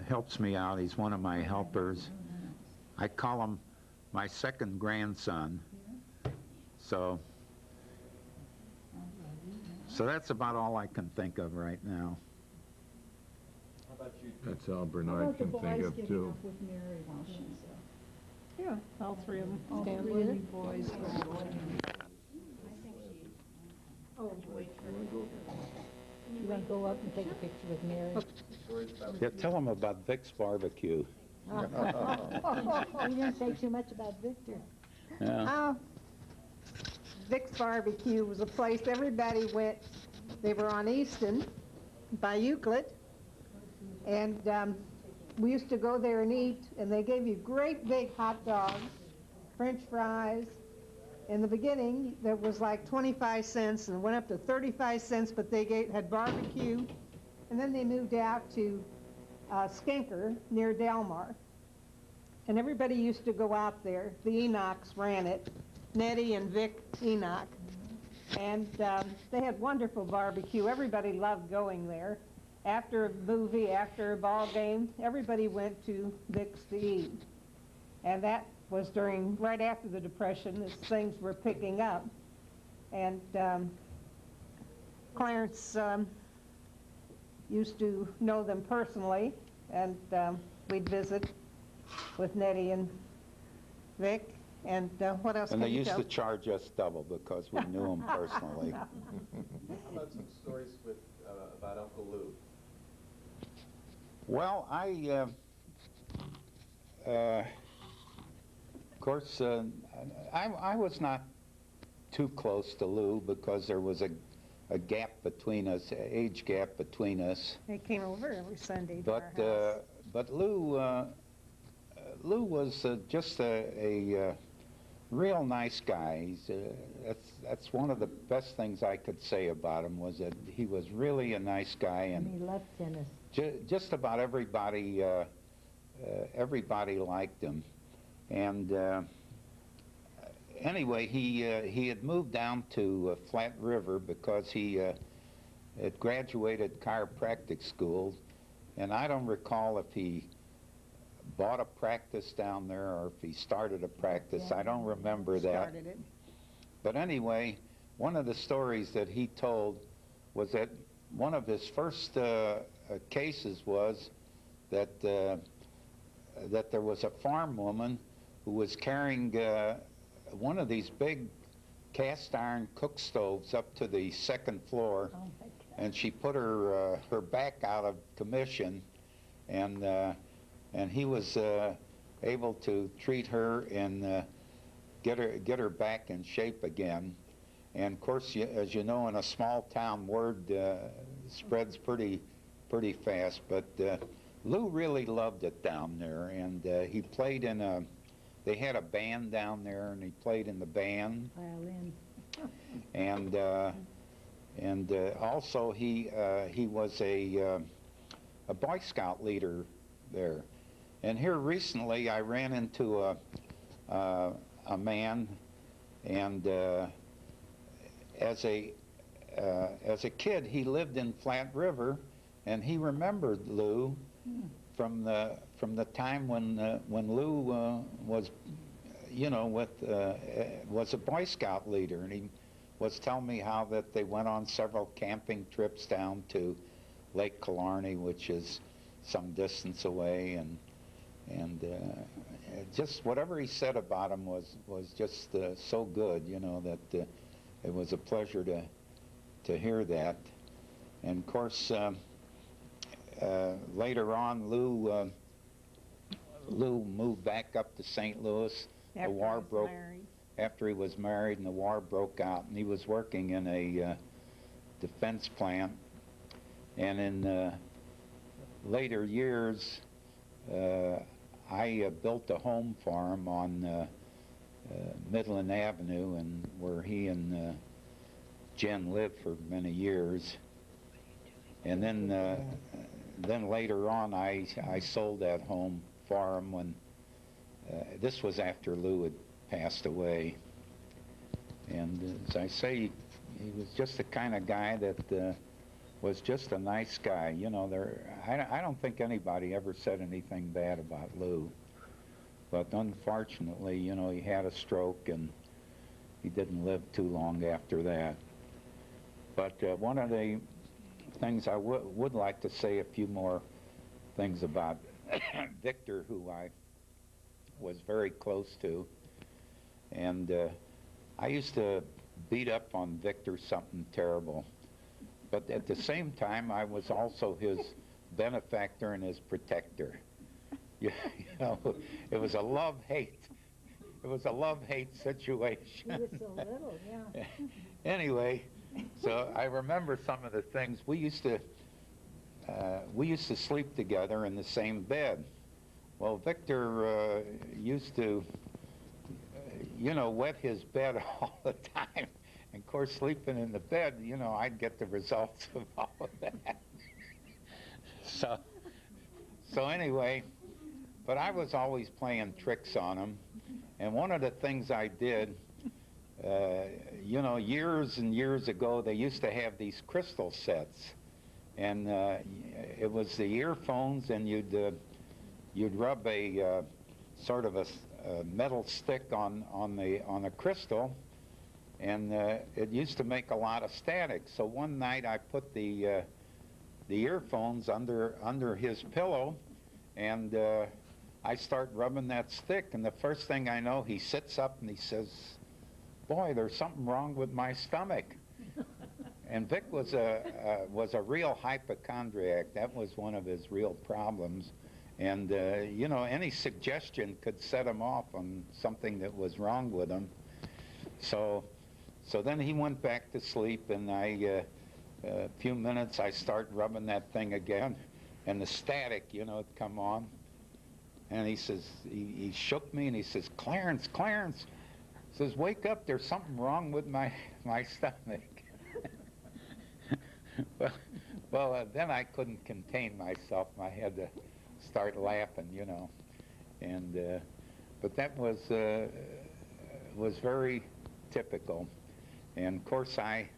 helps me out. He's one of my helpers. I call him my second grandson. So that's about all I can think of right now. How about you? That's all Bernard can think of, too. with Mary while she's Yeah, all three of them all stand three with of her. you boys. You want to go up and take a picture with Mary? Yeah, tell him about Vic's barbecue. We didn't say too much about Victor. Yeah. Vic's Barbecue was a place everybody went. They were on Easton by Euclid. And we used to go there and eat, and they gave you great big hot dogs, French fries. In the beginning, there was like 25 cents, and it went up to 35 cents, but they had barbecue. And then they moved out to Skinker near Delmar. And everybody used to go out there. The Enochs ran it, Nettie and Vic Enoch. And they had wonderful barbecue. Everybody loved going there. After a movie, after a ball game, everybody went to Vic's to eat. And that was right after the Depression, as things were picking up. And Clarence used to know them personally, and we'd visit with Nettie and Vic. And what else And can they you used tell? to charge us double because we knew him personally. How about some stories about Uncle Lou? Well, of course, I was not too close to Lou because there was a gap between us, age gap between us. They came over every Sunday to our house. But Lou was just a real nice guy. That's one of the best things I could say about him, was that he was really a nice guy, And and he loved tennis. just about everybody liked him. And anyway, he had moved down to Flat River because he had graduated chiropractic school, and I don't recall if he bought a practice down there or if he started a practice. Yeah. I don't remember that. Started it. But anyway, one of the stories that he told was that one of his first cases was that that there was a farm woman who was carrying one of these big cast iron cook stoves up to the second floor, and she put her back out of commission, and he was able to treat her and get her back in shape again. And of course, as you know, in a small town, word spreads pretty fast. But Lou really loved it down there, and he played in they had a band down there, and he played in the band. Violin. And also he was a Boy Scout leader there. And here recently, I ran into a man, and as a kid, he lived in Flat River, and he remembered Lou from the time when Lou was, was a Boy Scout leader, and he was telling me how that they went on several camping trips down to Lake Killarney, which is some distance away, and just whatever he said about him was just so good, that it was a pleasure to hear that. And of course, later on, Lou moved back up to St. Louis. The war broke after he was married, and the war broke out, and he was working in a defense plant. And in later years, I built a home for him on Midland Avenue, and where he and Jen lived for many years. And then later on, I sold that home for him when this was after Lou had passed away. And as I say, he was just the kind of guy that was just a nice guy. You know, I don't think anybody ever said anything bad about Lou. But unfortunately, you know, he had a stroke and he didn't live too long after that. But one of the things I would like to say a few more things about Victor, who I was very close to. And I used to beat up on Victor something terrible. But at the same time, I was also his benefactor and his protector. You know, it was a love-hate. It was a love-hate situation. He was so little, yeah. Anyway, so I remember some of the things. We used to sleep together in the same bed. Well, Victor used to, you know, wet his bed all the time. And of course, sleeping in the bed, you know, I'd get the results of all of that. So anyway, but I was always playing tricks on him. And one of the things I did, you know, years and years ago, they used to have these crystal sets. And it was the earphones, and you'd rub a sort of a metal stick on a crystal, and it used to make a lot of static. So one night I put the earphones under his pillow, and I start rubbing that stick, and the first thing I know, he sits up and he says, "Boy, there's something wrong with my stomach." And Vic was a real hypochondriac. That was one of his real problems. And, you know, any suggestion could set him off on something that was wrong with him. So then he went back to sleep, and a few minutes I start rubbing that thing again, and the static, you know, had come on. And he says, he shook me, and he says, Clarence, he says, "Wake up, there's something wrong with my stomach." Well, then I couldn't contain myself. I had to start laughing, you know. And but that was very typical. And of course, I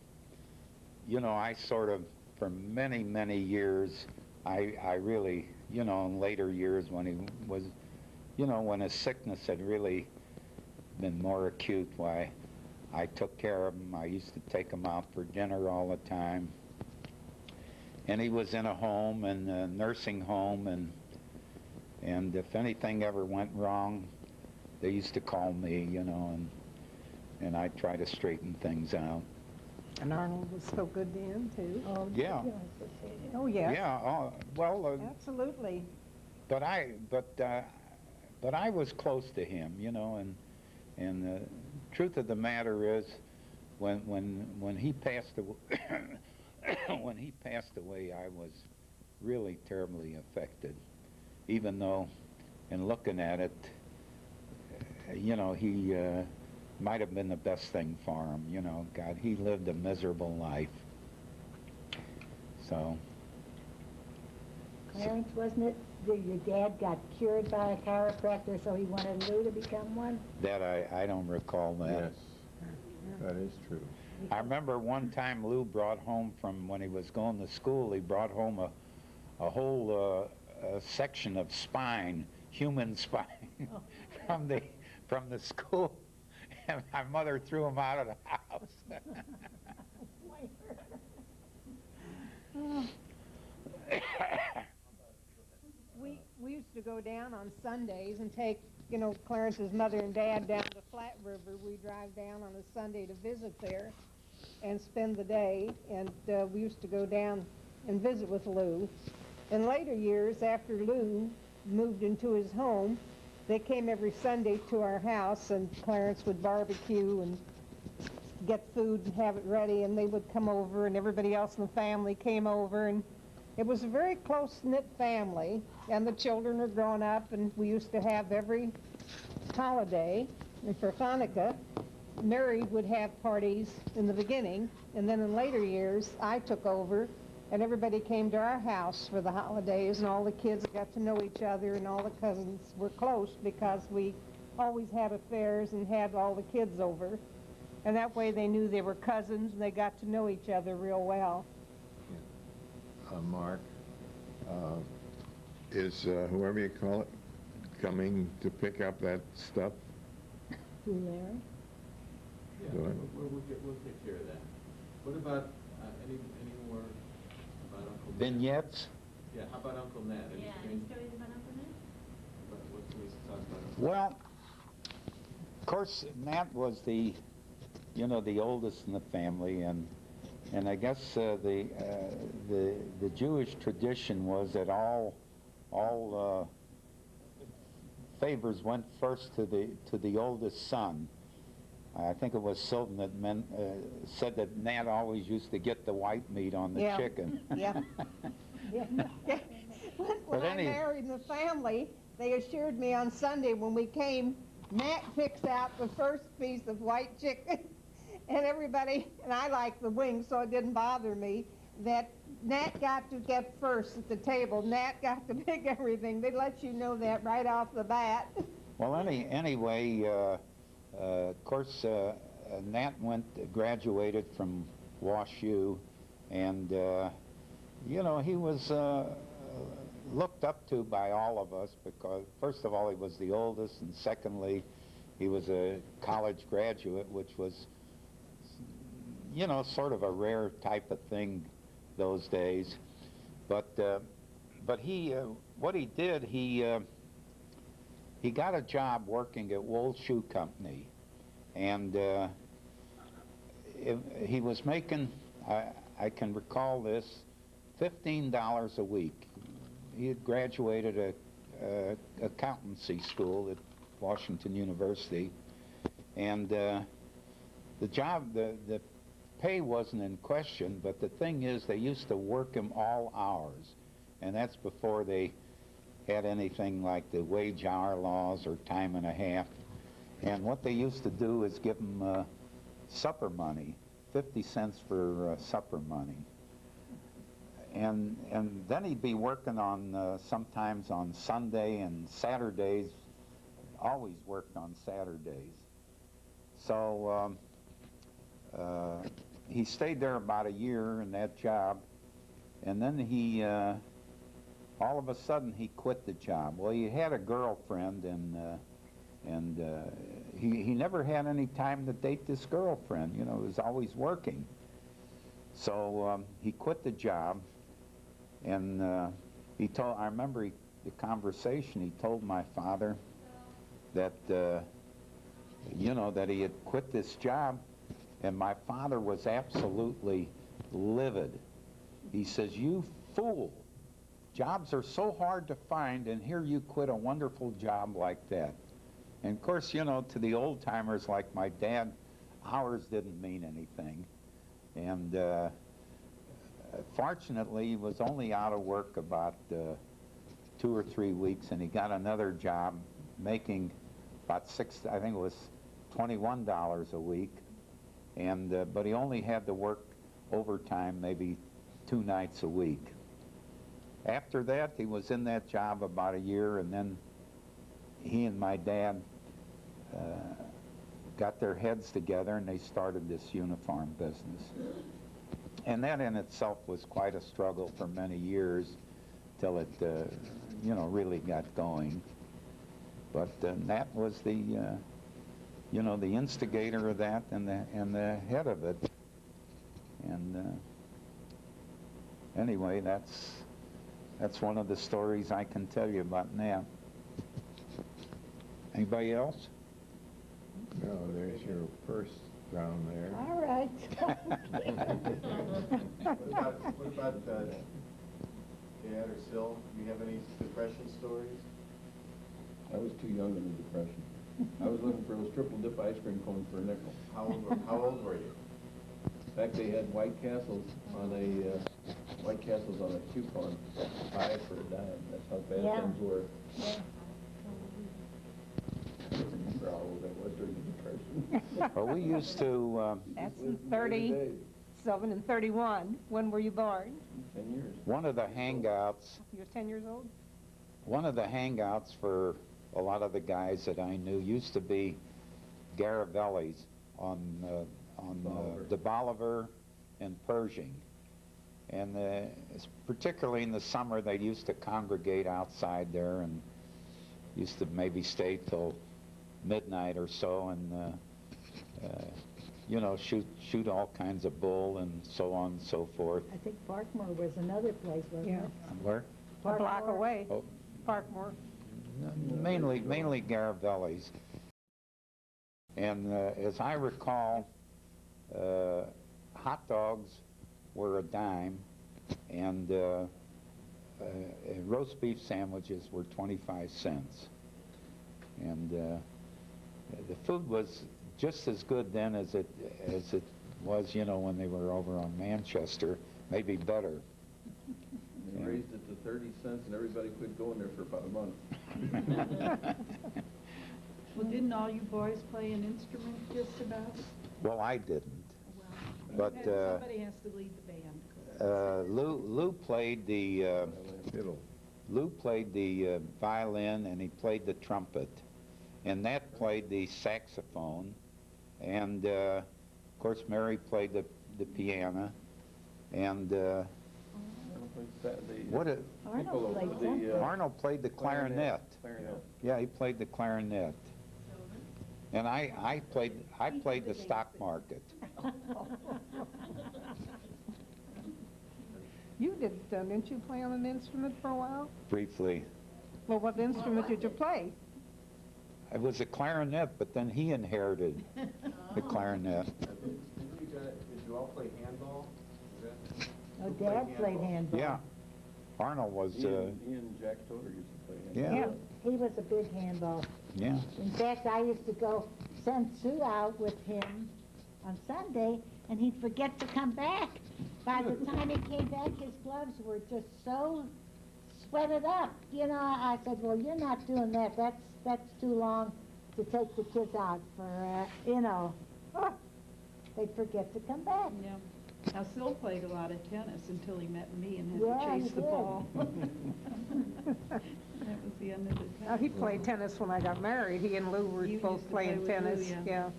sort of, for many, many years, I really, you know, in later years when he was, you know, when his sickness had really been more acute, why, I took care of him. I used to take him out for dinner all the time. And he was in a home, and a nursing home, and if anything ever went wrong, they used to call me, you know, and I'd try to straighten things out. And Arnold was so good to him, too. Oh, Yeah. Oh, yes. Yeah, well... Absolutely. But I was close to him, you know, and the truth of the matter is, when he passed away, I was really terribly affected, even though, in looking at it, you know, he might have been the best thing for him, you know. God, he lived a miserable life. So... Clarence, wasn't it that your dad got cured by a chiropractor, so he wanted Lou to become one? That I don't recall that. Yes, that is true. I remember one time Lou brought home from, when he was going to school, he brought home a whole section of spine, human spine, from the school, and my mother threw him out of the house. We used to go down on Sundays and take, you know, Clarence's mother and dad down to Flat River. We drive down on a Sunday to visit there and spend the day. And we used to go down and visit with Lou. In later years, after Lou moved into his home, they came every Sunday to our house, and Clarence would barbecue and get food and have it ready, and they would come over, and everybody else in the family came over, and it was a very close-knit family, and the children were grown up, and we used to have every holiday. And for Hanukkah, Mary would have parties in the beginning, and then in later years, I took over, and everybody came to our house for the holidays, and all the kids got to know each other, and all the cousins were close because we always had affairs and had all the kids over. And that way they knew they were cousins, and they got to know each other real well. Mark, is whoever you call it coming to pick up that stuff? Who, Larry? Yeah, Go ahead. we'll take care of that. What about, any more about Uncle Nat? Vignettes? Yeah, how about Uncle Nat? Any strange- stories about Uncle Nat? what can we talk about Uncle Well, of course, Nat was the oldest in the family, and I guess the Jewish tradition was that all favors went first to the oldest son. I think it was Sylvan that said that Nat always used to get the white meat on the chicken. Yeah. When I married the family, they assured me on Sunday when we came, Nat picks out the first piece of white chicken. And everybody, and I like the wings, so it didn't bother me, that Nat got to get first at the table. Nat got to pick everything. They let you know that right off the bat. Well, anyway, of course, Nat graduated from Wash U, and he was looked up to by all of us because, first of all, he was the oldest, and secondly, he was a college graduate, which was, sort of a rare type of thing those days. But he, what he did, he got a job working at Wool Shoe Company, and he was making, I can recall this, $15 a week. He had graduated a accountancy school at Washington University, and the job, the pay wasn't in question, but the thing is they used to work him all hours, and that's before they had anything like the wage hour laws or time and a half. And what they used to do is give him supper money, 50 cents for supper money. And then he'd be working on sometimes on Sunday and Saturdays, always worked on Saturdays. So he stayed there about a year in that job, and then he, all of a sudden, he quit the job. Well, he had a girlfriend, and he never had any time to date this girlfriend. He was always working. So he quit the job, and he told, I remember the conversation, he told my father that, that he had quit this job, and my father was absolutely livid. He says, "You fool. Jobs are so hard to find, and here you quit a wonderful job like that." And of course, to the old-timers like my dad, hours didn't mean anything. And fortunately, he was only out of work about 2 or 3 weeks, and he got another job making about I think it was $21 a week. And but he only had to work overtime maybe 2 nights a week. After that, he was in that job about a year, and then he and my dad got their heads together, and they started this uniform business. And that in itself was quite a struggle for many years till it, really got going. But Nat was the, the instigator of that and the head of it. And anyway, that's one of the stories I can tell you about Nat. Anybody else? No, there's your purse down there. All right. What about Dad or Sil? Do you have any depression stories? I was too young in the Depression. I was looking for those triple dip ice cream cones for a nickel. How old were you? In fact, they had White Castles on a coupon, 5 for a dime. That's how bad things were. I don't remember how old I was during the Depression. Well, we used to, That's in 37 and 31. When were you born? 10 years. one of the hangouts, You were 10 years old? One of the hangouts for a lot of the guys that I knew used to be Garavelli's on the Bolivar and Pershing. And particularly in the summer, they used to congregate outside there and used to maybe stay till midnight or so and, you know, shoot all kinds of bull and so on and so forth. I think Parkmore was another place, wasn't it? Where? A block away, Oh, Parkmore. mainly Garavelli's. And as I recall, hot dogs were a dime, and roast beef sandwiches were 25 cents. And the food was just as good then as it was, you know, when they were over on Manchester, maybe better. They raised it to 30 cents and everybody quit going there for about a month. Well, didn't all you boys play an instrument just about? Well, I didn't. But somebody has to lead the band. Lou played the violin, and he played the trumpet, and Nat played the saxophone, and of course Mary played the piano, and Arnold played the clarinet. Yeah, he played the clarinet. And I played the stock market. You didn't you play on an instrument for a while? Briefly. Well, what instrument did you play? It was a clarinet, but then he inherited the clarinet. Did you all play handball? Oh, Dad played handball. Yeah. Arnold was, He and Jack Toder used to play handball. Yeah. He was a big handball. Yeah. In fact, I used to go send Sue out with him on Sunday, and he'd forget to come back. By the time he came back, his gloves were just so sweated up. You know, I said, well, you're not doing that. That's too long to take the kids out for, you know. Oh, they'd forget to come back. Yeah. Now, Sil played a lot of tennis until he met me and had Yeah, to he chase the did. ball. That was the end of the tennis. He played tennis when I got married. He and Lou were You both used to play playing with tennis. Lou, yeah. Yeah.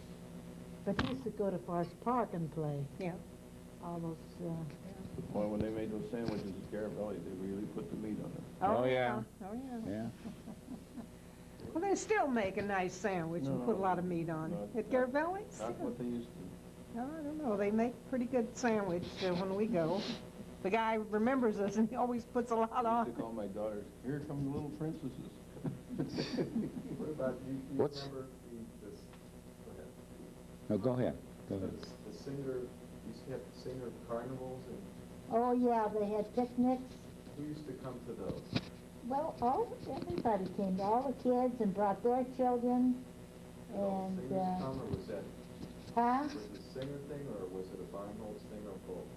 But he used to go to Forest Park and play. Yeah. All those, Well, when they made those sandwiches at Garibaldi, they really put the meat on them. Oh, yeah. Oh, yeah. Yeah. Well, they still make a nice sandwich and put a lot of meat on it. At Garibaldi's? Not what they used to. No, I don't know. They make pretty good sandwich when we go. The guy remembers us, and he always puts a lot I on. used to call my daughters, here come the little princesses. What about, you What's- remember this, go ahead. No, go ahead. Go ahead. The Singer, used to have Singer carnivals, and oh, yeah, they had picnics. who used to come to those? Well, everybody came, all the kids, and brought their children, and, Singers come, or was that, huh? was it a Singer thing, or was it a Barnholtz thing, or both?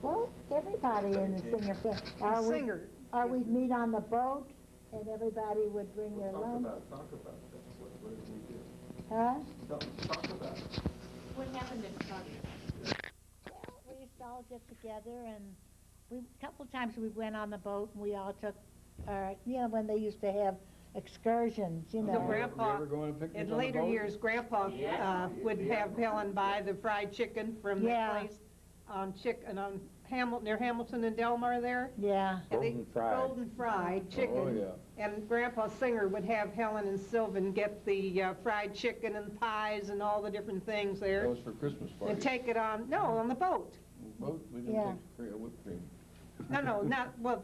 Well, everybody in the Singer family. Singer. Or we'd meet on the boat, and everybody would bring their Talk lunch. about that. What did we do? Huh? Talk about it. What happened in Chicago? We used to all get together, and a couple times we went on the boat, and we all took, you know, when they used to have excursions, you So know. Grandpa, ever go on a picnic in on the later boat? years, Grandpa would have Helen buy the fried chicken from the Yeah. place on near Hamilton and Delmar there. Yeah. And they- Golden fried. Golden fried chicken. Oh, yeah. And Grandpa Singer would have Helen and Sylvan get the fried chicken and pies and all the different things That there. was for Christmas And parties. take it on the boat. Boat, we didn't Yeah. take whipped cream. No, not, well,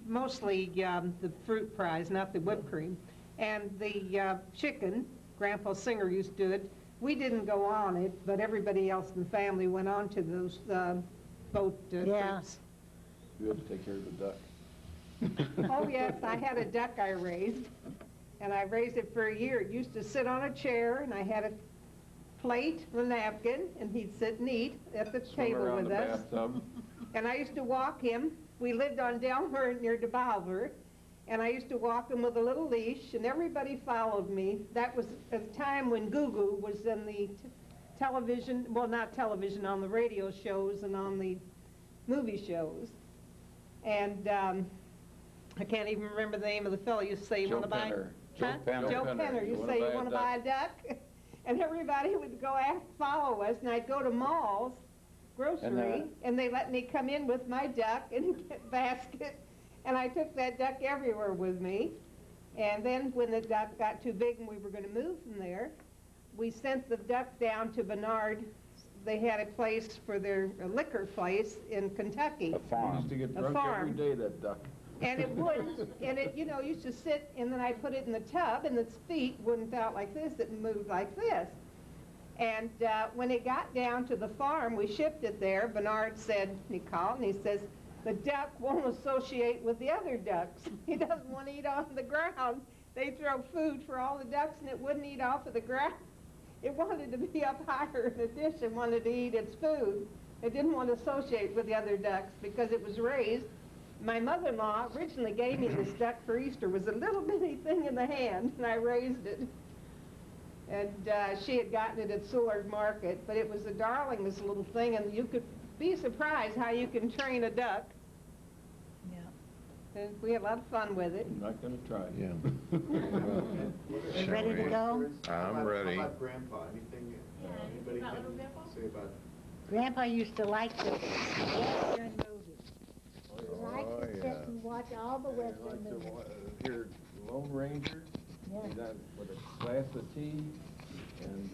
mostly the fruit pies, not the whipped cream. And the chicken, Grandpa Singer used to do it. We didn't go on it, but everybody else in the family went on to those boat Yeah. trips. You had to take care of the duck. Oh, yes, I had a duck I raised, and I raised it for a year. It used to sit on a chair, and I had a plate and a napkin, and he'd sit and eat at the Swim table around with the us. bathtub. And I used to walk him. We lived on Delmer near DeBalver, and I used to walk him with a little leash, and everybody followed me. That was a time when Goo Goo was in the television, well, not television, on the radio shows and on the movie shows. And I can't even remember the name of the fellow. You say you Joe want to buy? Penner. Huh? Joe Penner. Joe Penner. You say you want to buy a duck? And everybody would go follow us, and I'd go to malls, grocery, and they let me come in with my duck and basket, and I took that duck everywhere with me. And then when the duck got too big and we were going to move from there, we sent the duck down to Bernard. They had a place for their liquor place in Kentucky. A farm. Used to get A drunk farm. every day, that duck. And it wouldn't, and it, you know, used to sit, and then I put it in the tub, and its feet wouldn't out like this, it moved like this. And when it got down to the farm, we shipped it there. Bernard said, he called, and he says, the duck won't associate with the other ducks. He doesn't want to eat on the ground. They throw food for all the ducks, and it wouldn't eat off of the ground. It wanted to be up higher in the dish and wanted to eat its food. It didn't want to associate with the other ducks because it was raised. My mother-in-law originally gave me this duck for Easter. It was a little bitty thing in the hand, and I raised it. And she had gotten it at Soulard Market, but it was the darlingest little thing, and you could be surprised how you can train a duck. Yeah. And we had a lot of fun with it. I'm not going to try. Yeah. Ready to go? I'm ready. How about Grandpa? Anything anybody can say about Grandpa used to like the Western movies. He liked to sit and watch all the Western movies. Here, Lone Ranger, Yeah. he's on with a glass of tea, and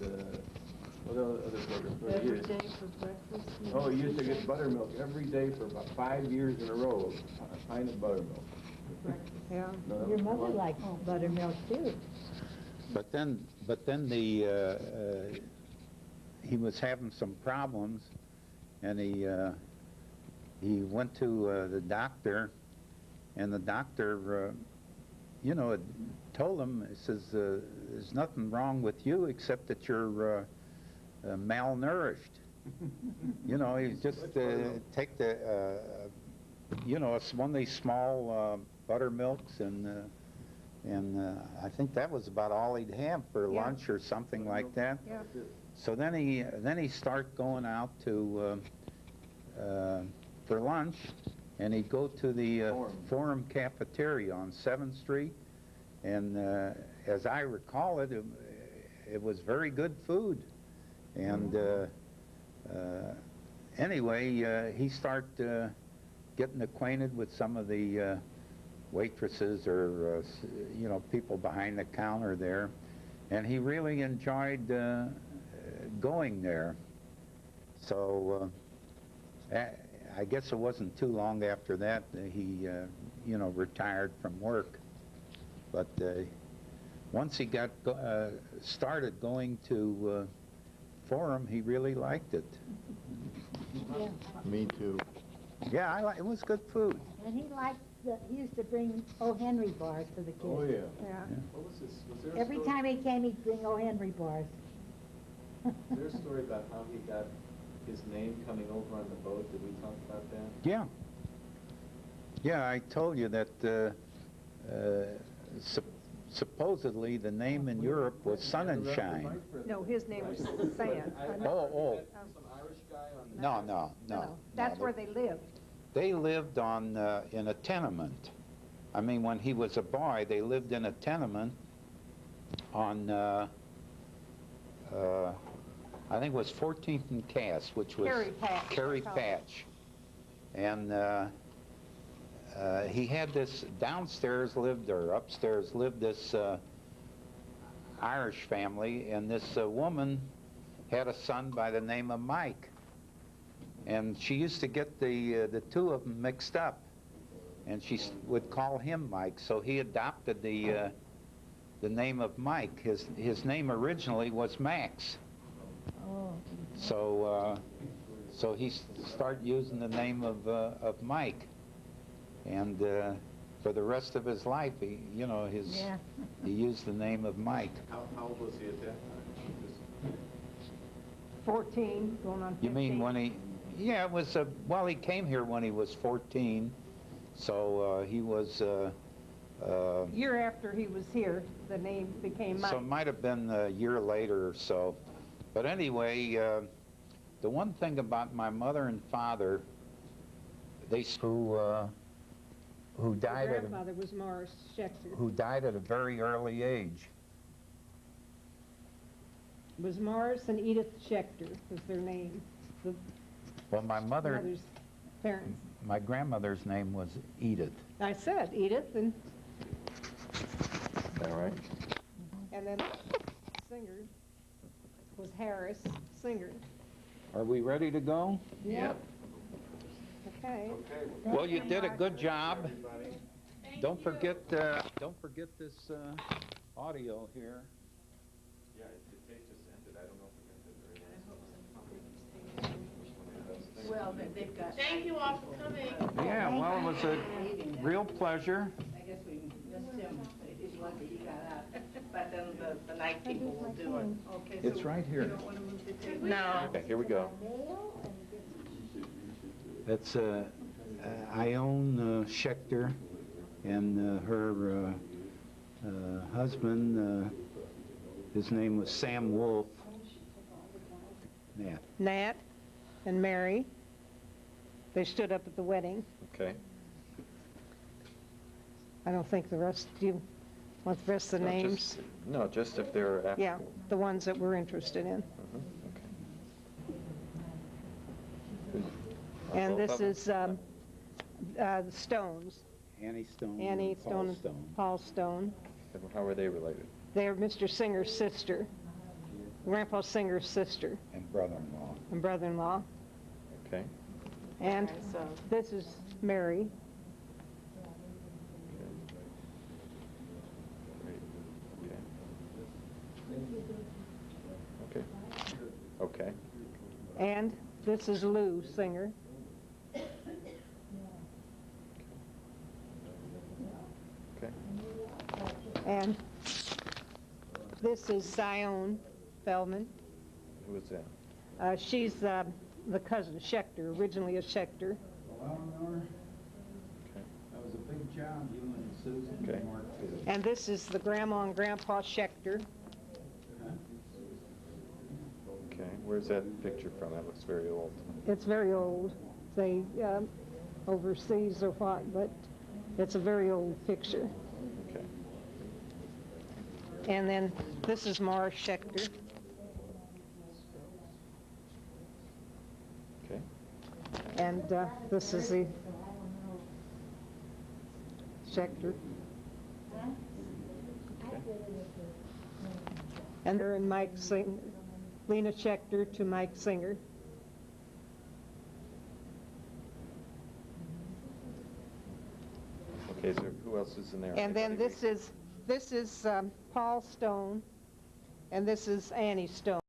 what other programs? Every day for breakfast. Oh, he used to get buttermilk every day for about 5 years in a row, a pint of buttermilk. Yeah. No, that Your was mother fun. liked buttermilk too. But then he was having some problems, and he went to the doctor, and the doctor, had told him, he says, there's nothing wrong with you except that you're malnourished. He's just take the, it's one of these small buttermilks, and I think that was about all he'd have for lunch or something like that. Yeah. So then he started going out to for lunch, and he'd go to the Forum cafeteria on 7th Street, and as I recall it, it was very good food. And anyway, he started getting acquainted with some of the waitresses or people behind the counter there, and he really enjoyed going there. So I guess it wasn't too long after that he retired from work. But once he got started going to Forum, he really liked it. Yeah. Me too. Yeah, it was good food. And he liked he used to bring O. Henry bars for the kids. Oh, yeah. Yeah. What was this? Was there a Every story? time he came, he'd bring O. Henry bars. Is there a story about how he got his name coming over on the boat? Did we talk about that? Yeah. Yeah, I told you that supposedly the name in Europe was Sun and Shine. No, his name was Sam. Oh. Some Irish guy on No. That's where they lived. They lived on in a tenement. I mean, when he was a boy, they lived in a tenement on, I think it was 14th and Cass, which was Carey Patch. Patch. And he had this, downstairs lived, or upstairs lived this Irish family, and this woman had a son by the name of Mike. And she used to get the two of them mixed up, and she would call him Mike. So he adopted the name of Mike. His name originally was Max. Oh. So he started using the name of Mike, and for the rest of his life, he used the name of Mike. How old was he at that time? 14, going on 15. You mean when he? Yeah, it was. Well, he came here when he was 14, so he was. Year after he was here, the name became Mike. So it might have been a year later or so. But anyway, the one thing about my mother and father, who died My grandfather was Morris Schechter. who died at a very early age. It was Morris and Edith Schechter was their name. Well, my mother's parents. my grandmother's name was Edith. I said Edith, and All right. and then Singer was Harris Singer. Are we ready to go? Yep. Okay. Well, you did a good job. Don't forget this audio here. Yeah, the tape just ended. I don't know if we're going to. Well, they've got. Thank you all for coming. Yeah, well, it was a real pleasure. I guess we missed him. He's lucky he got out. But then the night people will do it. Okay. It's right here. You don't want to move the table? No. Okay, here we go. That's Ione Schechter and her husband, his name was Sam Wolf. Nat. Nat and Mary. They stood up at the wedding. Okay. I don't think the rest, do you want the rest of the No, names? just- No, just if they're applicable. Yeah, the ones that we're interested in. And both this of is the Stones. Annie Stone. Annie and Paul Stone, Stone. Paul Stone. How are they related? They're Mr. Singer's sister, Grandpa Singer's sister And brother-in-law. and brother-in-law. Okay. And this is Mary. Okay. Okay. And this is Lou Singer. Okay. And this is Zion Feldman. Who is that? She's the cousin of Schechter, originally a Schechter. Well, Eleanor, that was a big job, you and Susan Okay. worked together. And this is the grandma and grandpa Schechter. Okay. Where's that picture from? That looks very old. It's very old. They overseas or what, but it's a very old picture. Okay. And then this is Mara Schechter. Okay. And this is the Schechter. And her and Mike Singer, Lena Schechter to Mike Singer. Okay, so who else is in there? And then Anybody this is Paul Stone, and this is Annie Stone.